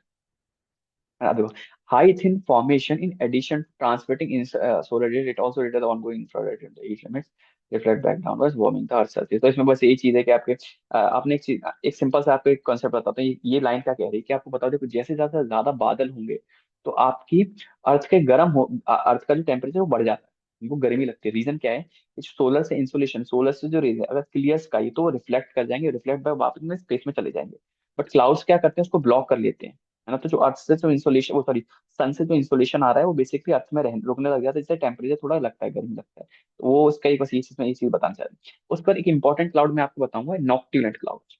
देखो high thin formation in addition to transmitting in solar rays, it also related the ongoing infrared in the age limits reflect back downwards warming the earth surface। तो इसमें बस यही चीज है कि आपके आपने एक चीज, एक सिंपल सा आपको एक कॉन्सेप्ट बताता हूँ। ये लाइन क्या कह रही है कि आपको बता दो कि जैसे ज्यादा ज्यादा बादल होंगे तो आपकी अर्थ के गर्म हो अर्थ का जो टेम्परेचर वो बढ़ जाता है, उनको गर्मी लगती है। रीजन क्या है कि सोलर से इंसोलेशन, सोलर से जो रेज है अगर क्लियर स्काई तो वो रिफ्लेक्ट कर जाएंगे, रिफ्लेक्ट बाय वापस में स्पेस में चले जाएंगे। बट क्लाउड्स क्या करते हैं उसको ब्लॉक कर लेते हैं, है ना। तो जो अर्थ से जो इंसोलेशन, वो सॉरी सन से जो इंसोलेशन आ रहा है वो बेसिकली अर्थ में रहने रुकने लग जाता है, जिससे टेम्परेचर थोड़ा लगता है, गर्मी लगता है। तो वो उसका एक बस ये चीज मैं ये चीज बताना चाह रहा हूँ। उस पर एक इंपॉर्टेंट क्लाउड मैं आपको बताऊंगा, नॉक्टिलेंट क्लाउड।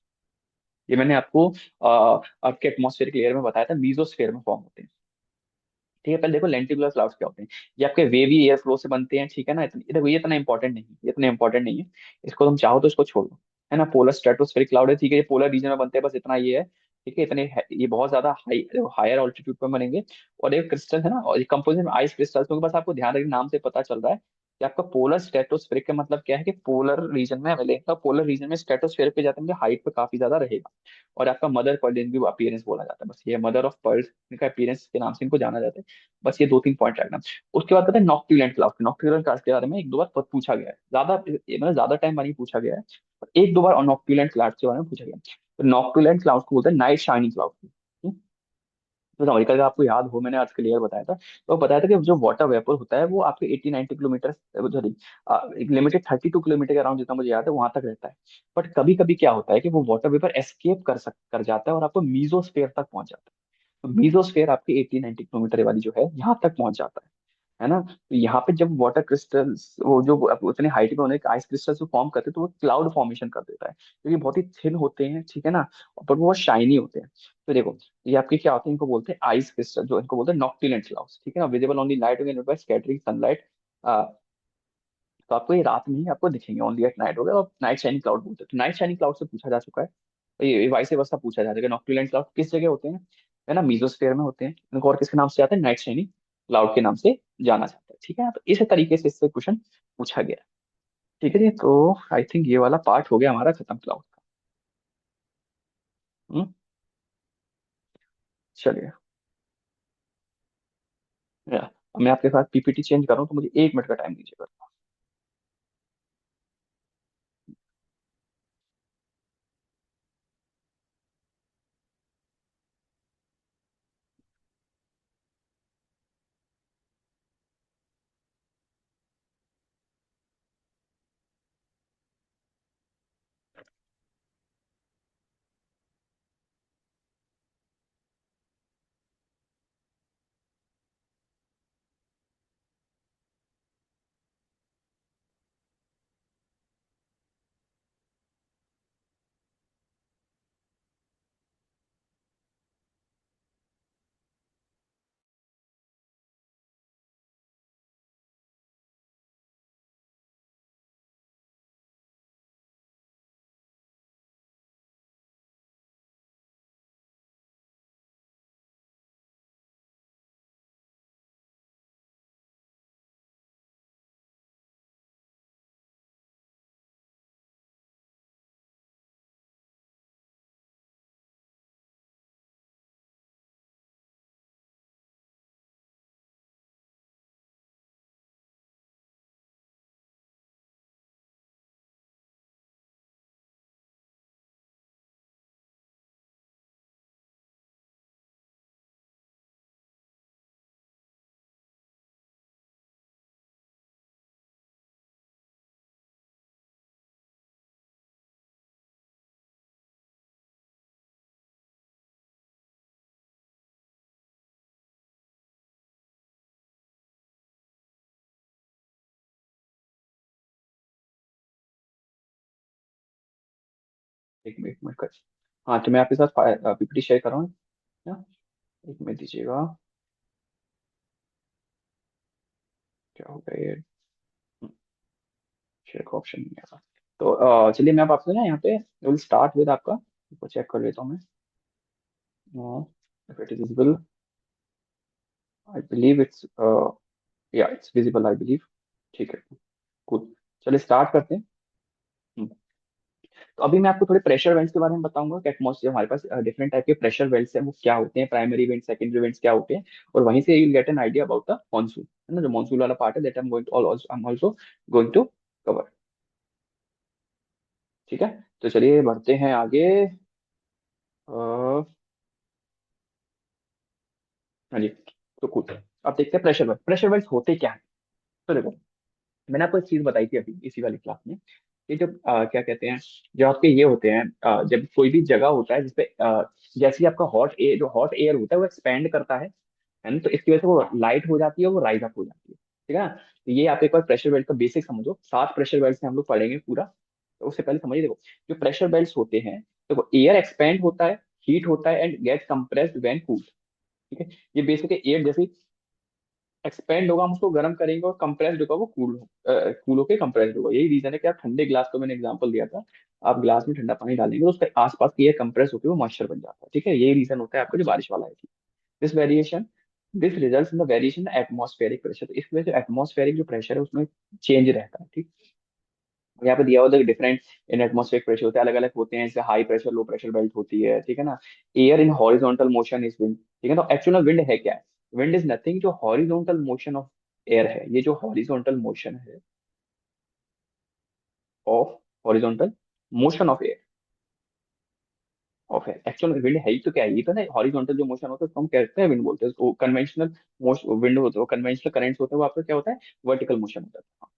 ये मैंने आपको अर्थ के एटमॉस्फेरिक लेयर में बताया था, मीजोस्फेयर में फॉर्म होते हैं, ठीक है। पहले देखो लेंटिकुलर क्लाउड्स क्या होते हैं। ये आपके वेवी एयर फ्लो से बनते हैं, ठीक है ना। देखो ये इतना इंपॉर्टेंट नहीं है, ये इतना इंपॉर्टेंट नहीं है। इसको तुम चाहो तो इसको छोड़ दो, है ना। पोलर स्ट्रेटोस्फेरिक क्लाउड है, ठीक है, ये पोलर रीजन में बनते हैं, बस इतना ये है, ठीक है। ये बहुत ज्यादा हायर ऑल्टीट्यूड पर बनेंगे। और एक क्रिस्टल है ना, और कंपोजिट में आइस क्रिस्टल, क्योंकि बस आपको ध्यान रखना नाम से पता चल रहा है कि आपका पोलर स्ट्रेटोस्फेरिक का मतलब क्या है कि पोलर रीजन में मिलेगा, पोलर रीजन में स्ट्रेटोस्फेयर पे जाते हैं हाइट पे काफी ज्यादा रहेगा। और आपका मदर पर्ल भी अपीयरेंस बोला जाता है, बस ये मदर ऑफ पर्ल इनका अपीयरेंस के नाम से इनको जाना जाता है। बस ये दो तीन पॉइंट रखना। उसके बाद कहते हैं नॉक्टिलेंट क्लाउड। नॉक्टिलेंट क्लाउड के बारे में एक दो बार पूछा गया है, मतलब ज्यादा टाइम नहीं पूछा गया है, पर एक दो बार नॉक्टिलेंट क्लाउड के बारे में पूछा गया है। तो नॉक्टिलेंट क्लाउड को बोलते हैं नाइट शाइनिंग क्लाउड। तो अमेरिका का आपको याद हो मैंने आज क्लियर बताया था, तो बताया था कि जो वाटर वेपर होता है वो आपके 80-90 किलोमीटर, सॉरी एक लिमिटेड 32 किलोमीटर के अराउंड, जितना मुझे याद है वहां तक रहता है। बट कभी कभी क्या होता है कि वो वाटर वेपर एस्केप कर जाता है और आपको मीजोस्फेयर तक पहुंच जाता है। तो मीजोस्फेयर आपके 80-90 किलोमीटर वाली जो है यहाँ तक पहुंच जाता है ना। तो यहाँ पे जब वाटर क्रिस्टल्स वो जो उतने हाइट पे होने के आइस क्रिस्टल्स को फॉर्म करते हैं तो वो क्लाउड फॉर्मेशन कर देता है, क्योंकि बहुत ही थिन होते हैं, ठीक है ना। पर वो शाइनी होते हैं। तो देखो ये आपके क्या होते हैं, इनको बोलते हैं आइस क्रिस्टल, जो इनको बोलते हैं नॉक्टिलेंट क्लाउड्स, ठीक है ना। Visible only night by scattering sunlight. तो आपको ये रात में ही आपको दिखेंगे, ओनली एट नाइट हो गया, और नाइट शाइनिंग क्लाउड बोलते हैं। तो नाइट शाइनिंग क्लाउड से पूछा जा चुका है, तो ये वाइस वर्सा पूछा जा रहा है नॉक्टिलेंट क्लाउड किस जगह होते हैं, है ना, मीजोस्फेयर में होते हैं। इनको और किसके नाम से जाते हैं, नाइट शाइनिंग क्लाउड के नाम से जाना जाता है, ठीक है। तो इस तरीके से इससे क्वेश्चन पूछा गया है, ठीक है जी। तो आई थिंक ये वाला पार्ट हो गया हमारा खत्म क्लाउड का। हम्म, चलिए। या, अब मैं आपके साथ पीपीटी चेंज कर रहा हूँ तो मुझे 1 मिनट का टाइम दीजिएगा। एक मिनट कर। हाँ तो मैं आपके साथ पीपीटी शेयर कर रहा हूँ ना। एक मिनट दीजिएगा। क्या हो गया ये, शेयर का ऑप्शन नहीं आ रहा। तो चलिए मैं आप आपसे ना यहाँ पे विल स्टार्ट विद आपका, को चेक कर लेता हूँ मैं। If it is visible, I believe it's, या इट्स विजिबल आई बिलीव। ठीक है, गुड। चलिए स्टार्ट करते हैं। हम्म, तो अभी मैं आपको थोड़े प्रेशर वेंट्स के बारे में बताऊंगा कि एटमॉस्फेयर हमारे पास डिफरेंट टाइप के प्रेशर वेंट्स हैं, वो क्या होते हैं, प्राइमरी वेंट्स सेकेंडरी वेंट्स क्या होते हैं, और वहीं से you will get an idea about the monsoon, है ना, जो मॉनसून वाला पार्ट है that I am also going to cover. ठीक है, तो चलिए बढ़ते हैं आगे। हाँ जी, तो कुछ अब देखते हैं प्रेशर वेल्स। प्रेशर वेल्स होते क्या है। तो देखो, मैंने आपको एक चीज बताई थी अभी इसी वाली क्लास में, कि जब क्या कहते हैं, जो आपके ये होते हैं, जब कोई भी जगह होता है जिसपे जैसे ही आपका हॉट एयर, जो हॉट एयर होता है वो एक्सपेंड करता है ना, तो इसकी वजह से वो लाइट हो जाती है, वो राइज अप हो जाती है। ठीक है ना, तो ये आप एक बार प्रेशर बेल्ट का बेसिक समझो, 7 प्रेशर बेल्ट से हम लोग पढ़ेंगे पूरा। तो उससे पहले समझिए, देखो जो प्रेशर बेल्ट होते हैं, देखो एयर एक्सपेंड होता है, हीट होता है and get compressed when cool. ठीक है, ये बेसिक एयर जैसे एक्सपेंड होगा हम उसको गर्म करेंगे, और कंप्रेस्ड होगा वो कूल होकर कंप्रेस्ड होगा। यही रीजन है कि आप ठंडे ग्लास को, मैंने एग्जांपल दिया था, आप ग्लास में ठंडा पानी डालेंगे तो उसके आसपास की एयर कंप्रेस होकर वो मॉइस्चर बन जाता है। ठीक है, यही रीजन होता है आपका जो बारिश वाला है। This variation, this results in the variation atmospheric pressure. तो इस वजह से एटमॉस्फेरिक जो प्रेशर है उसमें चेंज रहता है। ठीक, यहाँ पे दिया हुआ है डिफरेंट इन एटमॉस्फेरिक प्रेशर होते हैं, अलग अलग होते हैं, जैसे high pressure low pressure belt होती है। ठीक है ना, air in horizontal motion is wind. ठीक है, तो एक्चुअल में विंड है क्या है, विंड इज नथिंग, जो हॉरिजॉन्टल मोशन ऑफ एयर है, ये जो हॉरिजॉन्टल मोशन है of, horizontal motion of air, of air, actual में विंड है ही तो क्या है, ये तो ना हॉरिजॉन्टल जो मोशन होता है उसको हम कहते हैं विंड बोलते हैं। तो कन्वेंशनल मोस्ट विंड होते हैं, कन्वेंशनल करंट्स होते हैं, वो आपका क्या होता है, वर्टिकल मोशन होता है।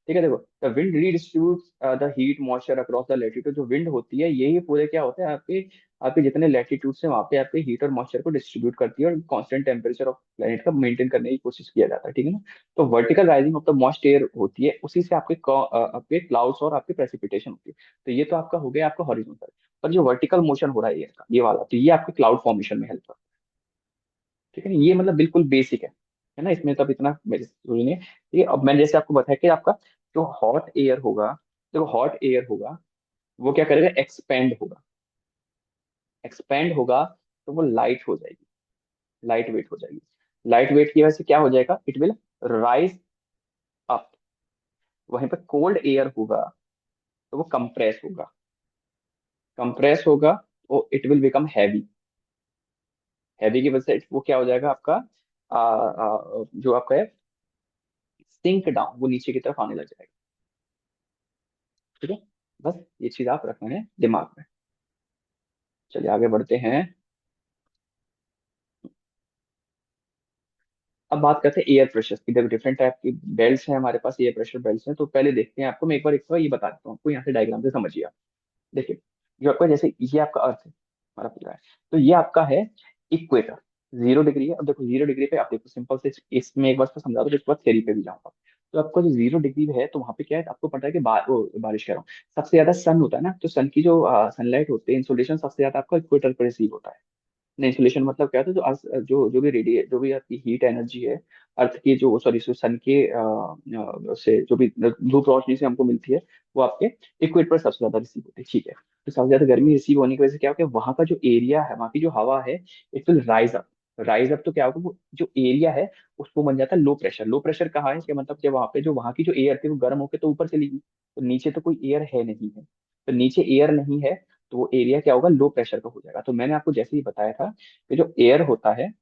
ठीक है, देखो the wind redistributes the heat moisture across the latitude. जो विंड होती है यही पूरे क्या होते हैं आपके, आपके जितने लैटिट्यूड है वहां पे आपके हीट और मॉइस्चर को डिस्ट्रीब्यूट करती है, और कांस्टेंट टेम्परेचर ऑफ प्लेनेट का मेंटेन करने की कोशिश किया जाता है। ठीक है ना, तो vertical rising of the moist air होती है, उसी से आपके आपके क्लाउड्स और आपके प्रेसिपिटेशन होती है। तो ये तो आपका हो गया आपका हॉरिजॉन्टल। पर जो वर्टिकल मोशन हो रहा है ये वाला, तो ये आपके क्लाउड फॉर्मेशन में हेल्प करता है। ठीक है ना, ये मतलब बिल्कुल बेसिक है ना, इसमें तो अब इतना जरूरी नहीं है। ठीक है, अब मैंने जैसे आपको बताया कि आपका जो हॉट एयर होगा, जो हॉट एयर होगा वो क्या करेगा, एक्सपेंड होगा, एक्सपेंड होगा, तो वो लाइट हो जाएगी, लाइट वेट हो जाएगी। लाइट वेट की वजह से क्या हो जाएगा, इट विल राइज अप। वहीं पर कोल्ड एयर होगा तो वो कंप्रेस होगा, कंप्रेस होगा, वो it will become heavy. Heavy की वजह से वो क्या हो जाएगा आपका, जो आपका है सिंक डाउन, वो नीचे की तरफ आने लग जाएगा। ठीक है, बस ये चीज आप रखना है दिमाग में। चलिए आगे बढ़ते हैं। अब बात करते हैं एयर प्रेशर की। देखो डिफरेंट टाइप की बेल्ट हैं हमारे पास, एयर प्रेशर बेल्ट हैं। तो पहले देखते हैं आपको, मैं एक बार ये बता देता हूँ आपको, यहाँ से डायग्राम से समझिए आप। देखिए, जो आपका जैसे ये आपका अर्थ है, हमारा पूरा है, तो ये आपका है इक्वेटर, 0 डिग्री है। अब देखो 0 डिग्री पे आप देखो, सिंपल से इसमें एक बार तो समझा दो, इसके बाद थ्योरी पे भी जाऊंगा। तो आपको जो 0 डिग्री है तो वहां पे क्या है, आपको पता है कि बारिश कह रहा हूँ, सबसे ज्यादा सन होता है ना, तो सन की जो सनलाइट होती है, इंसोलेशन सबसे ज्यादा आपका इक्वेटर पर रिसीव होता है। इंसुलेशन मतलब क्या होता है, जो भी रेडिए, जो भी आपकी हीट एनर्जी है अर्थ की, जो सॉरी सन के से जो भी धूप रोशनी से हमको मिलती है, वो आपके इक्वेटर पर सबसे ज्यादा रिसीव होती है। ठीक है, तो सबसे ज्यादा गर्मी रिसीव होने की वजह से क्या होगा, वहां का जो एरिया है, वहां की जो हवा है, it will rise up. Rise up तो क्या होगा, वो जो एरिया है उसको बन जाता है लो प्रेशर। लो प्रेशर कहाँ है, कि मतलब जब वहां पे जो वहां की जो एयर थी वो गर्म होकर तो ऊपर चली गई, तो नीचे तो कोई एयर है नहीं है, तो नीचे एयर नहीं है, तो वो एरिया क्या होगा, लो प्रेशर का हो जाएगा। तो मैंने आपको जैसे ही बताया था कि जो एयर होता है,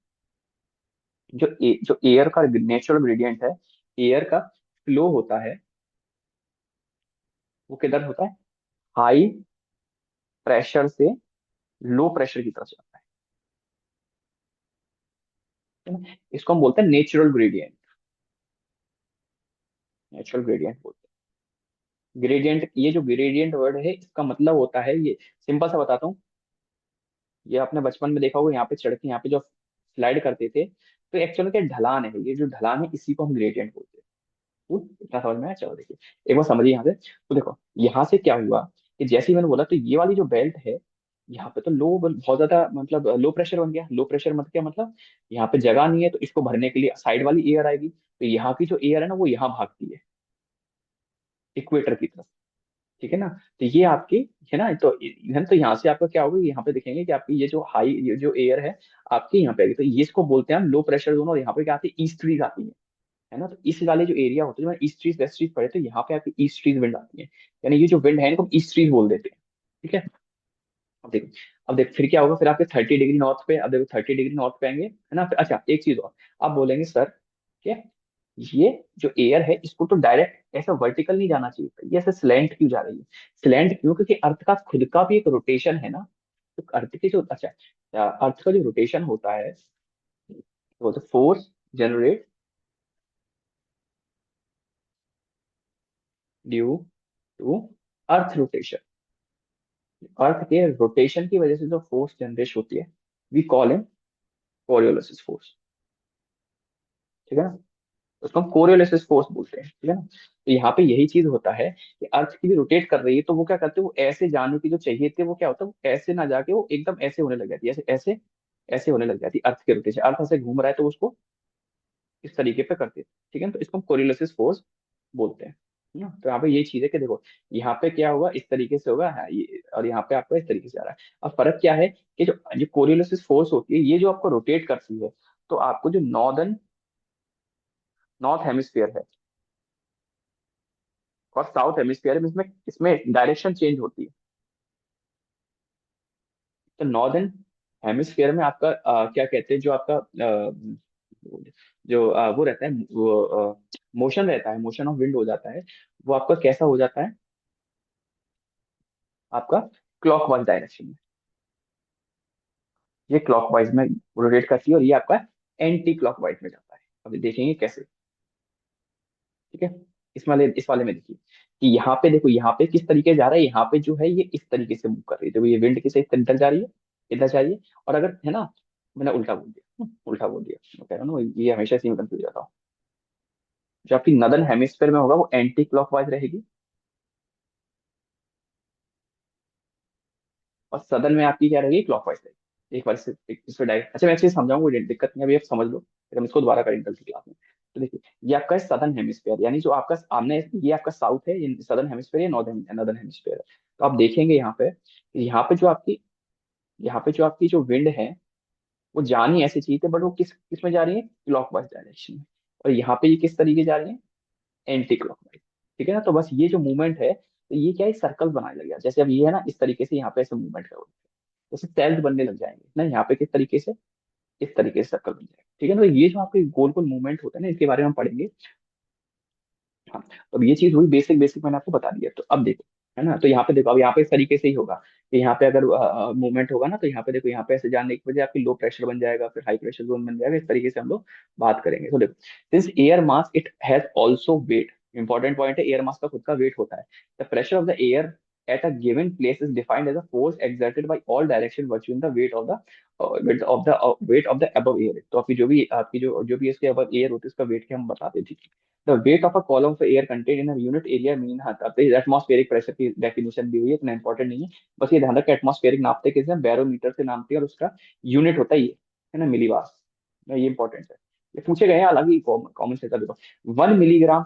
जो एयर का नेचुरल ग्रेडियंट है, एयर का फ्लो होता है, वो किधर होता है, हाई प्रेशर से लो प्रेशर की तरफ जाता है। इसको हम बोलते हैं नेचुरल ग्रेडियंट, नेचुरल ग्रेडियंट बोलते हैं। ग्रेडियंट, ये जो ग्रेडियंट वर्ड है इसका मतलब होता है, ये सिंपल सा बताता हूँ। ये आपने बचपन में देखा होगा, यहाँ पे चढ़ के यहाँ पे जो स्लाइड करते थे, तो एक्चुअली क्या ढलान है, ये जो ढलान है इसी को हम ग्रेडियंट बोलते हैं। इतना समझ में आया, चलो देखिए एक बार समझिए यहाँ से। तो देखो यहाँ से क्या हुआ, कि जैसे ही मैंने बोला तो ये वाली जो बेल्ट है, यहाँ पे तो लो, बहुत ज्यादा मतलब लो प्रेशर बन गया। लो प्रेशर मतलब क्या, मतलब यहाँ पे जगह नहीं है, तो इसको भरने के लिए साइड वाली एयर आएगी, तो यहाँ की जो एयर है ना वो यहाँ भागती है इक्वेटर की तरफ। ठीक है ना। तो ये आपकी है ना, तो है ना, तो यहाँ से आपका क्या होगा, यहाँ पे देखेंगे कि आपकी ये जो हाई, ये जो एयर है आपकी यहाँ पे आएगी, तो ये इसको बोलते हैं हम लो प्रेशर जोन। और यहाँ पे क्या आती है, ईस्ट ट्रीज आती है ना। तो इस वाले जो एरिया होते हैं, जो ईस्ट ट्रीज वेस्ट ट्रीज पड़े, तो यहाँ पे आपकी ईस्ट ट्रीज विंड आती है, यानी ये जो विंड है इनको ईस्ट ट्रीज बोल देते हैं। ठीक है। अब देखो, अब देख फिर क्या होगा, फिर आपके 30 डिग्री नॉर्थ पे, अब देखो 30 डिग्री नॉर्थ पे आएंगे, है ना। फिर अच्छा एक चीज और, आप बोलेंगे सर, क्या ये जो एयर है इसको तो डायरेक्ट ऐसा वर्टिकल नहीं जाना चाहिए था, ये ऐसे स्लैंट क्यों जा रही है। स्लैंट क्यों, क्योंकि अर्थ का खुद का भी एक रोटेशन है ना। तो अर्थ के जो, अच्छा, अर्थ का जो रोटेशन होता है, वो तो force generate due to earth rotation. Earth के रोटेशन की वजह से जो फोर्स जनरेट होती है, we call him Coriolis force. ठीक है ना। उसको हम कोरियोलिसिस फोर्स बोलते हैं। ठीक है ना। तो यहाँ पे यही चीज होता है कि अर्थ की भी रोटेट कर रही है, तो वो क्या करते हैं, वो ऐसे जाने की जो चाहिए थे वो क्या होता है, वो ऐसे ना जाके वो एकदम ऐसे होने लग जाती है, ऐसे ऐसे ऐसे होने लग जाती है अर्थ के रोटेशन। अर्थ ऐसे घूम रहा है तो उसको इस तरीके पे करते हैं। ठीक है ना? तो इसको हम कोरियोलिसिस फोर्स बोलते हैं। है ना। तो यहाँ पे ये चीज है कि देखो, यहाँ पे क्या होगा, इस तरीके से होगा, हाँ ये, और यहाँ पे आपका इस तरीके से आ रहा है। अब फर्क क्या है कि जो जो कोरियोलिसिस फोर्स होती है, ये जो आपको रोटेट करती है, तो आपको जो नॉर्थ हेमिस्फीयर है और साउथ हेमिस्फीयर में, इसमें इसमें डायरेक्शन चेंज होती है। तो नॉर्दर्न हेमिस्फीयर में आपका क्या कहते हैं, जो आपका जो वो रहता है, वो मोशन रहता है, मोशन ऑफ विंड हो जाता है, वो आपका कैसा हो जाता है, आपका क्लॉकवाइज डायरेक्शन में। ये क्लॉकवाइज में रोटेट करती है, और ये आपका एंटी क्लॉकवाइज में जाता है। अभी देखेंगे कैसे। ठीक है। इस वाले में देखिए कि यहाँ पे देखो, यहाँ पे किस तरीके से जा रहा है, यहाँ पे जो है ये इस तरीके से मूव कर रही है, देखो ये विंड किसे इधर जा रही है, इधर जा रही है। और अगर है ना, मैंने उल्टा बोल दिया, उल्टा बोल दिया, मैं कह रहा हूँ ना, ये हमेशा इसी में कंफ्यूज जाता हूँ। जो आपकी नदर्न हेमिस्फीयर में होगा वो एंटी क्लॉकवाइज रहेगी, और सदर्न में आपकी क्या रहेगी, क्लॉकवाइज रहेगी। एक बार इस पे डायरेक्ट, अच्छा मैं अच्छे से समझाऊंगा, दिक्कत नहीं है, अभी आप समझ लो, फिर हम इसको दोबारा करेंगे कल की क्लास में। तो देखिए, ये आपका है सदर्न हेमिस्फीयर, यानी जो आपका सामने, ये आपका साउथ है, ये सदर्न हेमिस्फीयर, ये नॉर्दर्न नॉर्दर्न हेमिस्फीयर है। तो आप देखेंगे यहाँ पे, यहाँ पे जो आपकी, यहाँ पे जो आपकी जो विंड है, वो जानी ऐसी चीज है, बट वो किस किस में जा रही है, क्लॉकवाइज डायरेक्शन में। और यहाँ पे ये किस तरीके जा रही है, एंटी क्लॉकवाइज। ठीक है ना। तो बस ये जो मूवमेंट है, तो ये क्या है, सर्कल बनाने लग गया, जैसे अब ये है ना, इस तरीके से यहाँ पे ऐसे मूवमेंट करोगे, जैसे सेल्स बनने लग जाएंगे ना, यहाँ पे किस तरीके से, इस तरीके से सर्कल बन जाएगा। ठीक है ना। तो ये जो आपके गोल गोल मूवमेंट होता है ना, इसके बारे में हम पढ़ेंगे। हाँ। तो अब ये चीज हुई बेसिक, बेसिक मैंने आपको बता दिया। तो अब देखो, है ना, तो यहाँ पे देखो, अब यहाँ पे इस तरीके से ही होगा कि यहाँ पे अगर मूवमेंट होगा ना, तो यहाँ पे देखो, यहाँ पे ऐसे जाने की वजह आपकी लो प्रेशर बन जाएगा, फिर हाई प्रेशर जोन बन जाएगा, इस तरीके से हम लोग बात करेंगे। तो देखो, since air mass it has also weight, important point है, एयर मास का खुद का वेट होता है। The pressure of the air at a given place is defined as a force exerted by all direction virtue in the weight of the above air। तो आपकी जो भी, आपकी जो भी इसके above air होती है, उसका वेट क्या हम बताते हैं। The weight of a column of air contain in unit area mean, हाँ अब एटमॉस्फेरिक प्रेशर की डेफिनेशन दी हुई है, इतना इंपॉर्टेंट नहीं है। बस ये ध्यान रखा, एटमॉस्फेरिक नापते किसे, बैरोमीटर से नापते हैं, और उसका यूनिट होता है ये, है ना, मिलीबार। ये इंपॉर्टेंट है, ये पूछे गए हैं, अलग ही कॉमन से कर देखो। 1 मिलीग्राम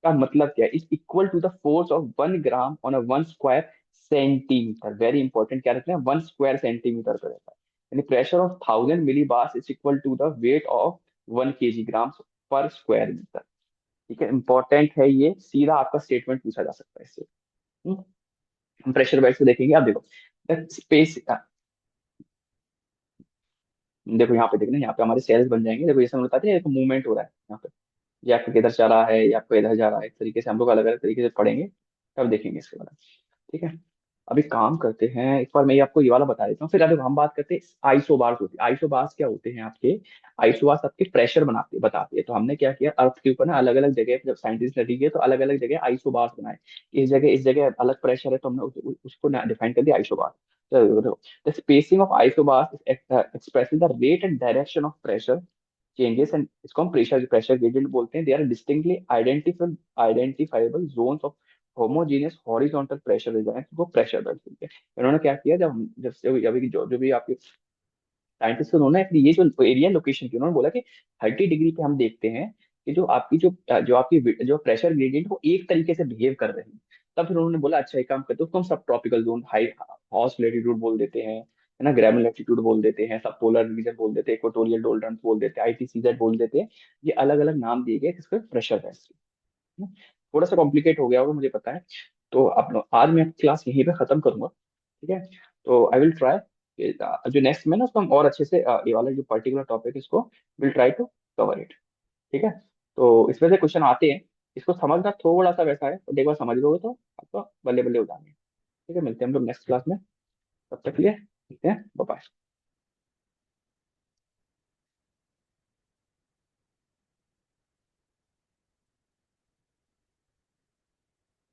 का मतलब क्या है, is equal to the force of 1 gram on a 1 square centimetre. Very important, क्या रखना है, 1 स्क्वायर सेंटीमीटर का रहता है। यानी pressure of 1000 millibar is equal to the weight of 1 kg per square metre. ठीक है, इंपॉर्टेंट है ये, सीधा आपका स्टेटमेंट पूछा जा सकता है इससे। हम प्रेशर वाइज से देखेंगे। आप देखो, द स्पेस, देखो यहाँ पे देखना, यहाँ पे हमारे सेल्स बन जाएंगे, देखो जैसे हम बताते हैं मूवमेंट हो रहा है यहाँ पे, ये आपको किधर जा रहा है, ये आपको इधर जा रहा है, इस तरीके से हम लोग अलग अलग तरीके से पढ़ेंगे, तब देखेंगे इसके बारे में। ठीक है। अभी काम करते हैं, एक बार मैं ये आपको ये वाला बता देता हूँ, फिर अगर हम बात करते हैं आइसोबार्स होती है। आइसोबार्स क्या होते हैं आपके, आइसोबार्स आपके प्रेशर बनाते बताते हैं। तो हमने क्या किया, अर्थ के ऊपर ना अलग अलग जगह पे जब साइंटिस्ट स्टडी किए, तो अलग अलग जगह आइसोबार्स बनाए। इस जगह अलग प्रेशर है, तो हमने उसको डिफाइन कर दिया आइसोबार। तो the spacing of isobars expressing the rate and direction of pressure changes, and इसको हम प्रेशर प्रेशर ग्रेडियंट बोलते हैं। They are distinctly identifiable zones of homogeneous horizontal pressure regime वो प्रेशर बेल्ट बोलते हैं। इन्होंने क्या किया, जब से अभी जो भी आपके साइंटिस्ट, उन्होंने ये जो एरिया लोकेशन की, उन्होंने बोला कि 30 डिग्री पे हम देखते हैं कि जो आपकी जो आपकी जो प्रेशर ग्रेडियंट वो एक तरीके से बिहेव कर रहे हैं। तब फिर उन्होंने बोला अच्छा एक काम करते हैं, उसको हम सब tropical zone, high horse latitude बोल देते हैं, है ना, ग्रामीण लैटिट्यूड बोल देते हैं, सब पोलर रीजन बोल देते हैं, इक्वेटोरियल डोल्टन बोल देते हैं, ITCZ बोल देते हैं। ये अलग अलग नाम दिए गए किसके, प्रेशर बैंड्स के। थोड़ा सा कॉम्प्लिकेट हो गया होगा मुझे पता है। तो आप लोग, आज मैं क्लास यहीं पे खत्म करूंगा, ठीक है। तो आई विल ट्राई, जो नेक्स्ट में ना उसको हम और अच्छे से ये वाला जो पर्टिकुलर टॉपिक इसको will try to cover it, ठीक है। तो इसमें से क्वेश्चन आते हैं, इसको समझना थोड़ा सा वैसा है, तो एक बार समझ लोगे तो आपको बल्ले बल्ले हो जाएंगे। ठीक है, मिलते हैं हम लोग नेक्स्ट क्लास में, तब तक के लिए, ठीक है, बाय।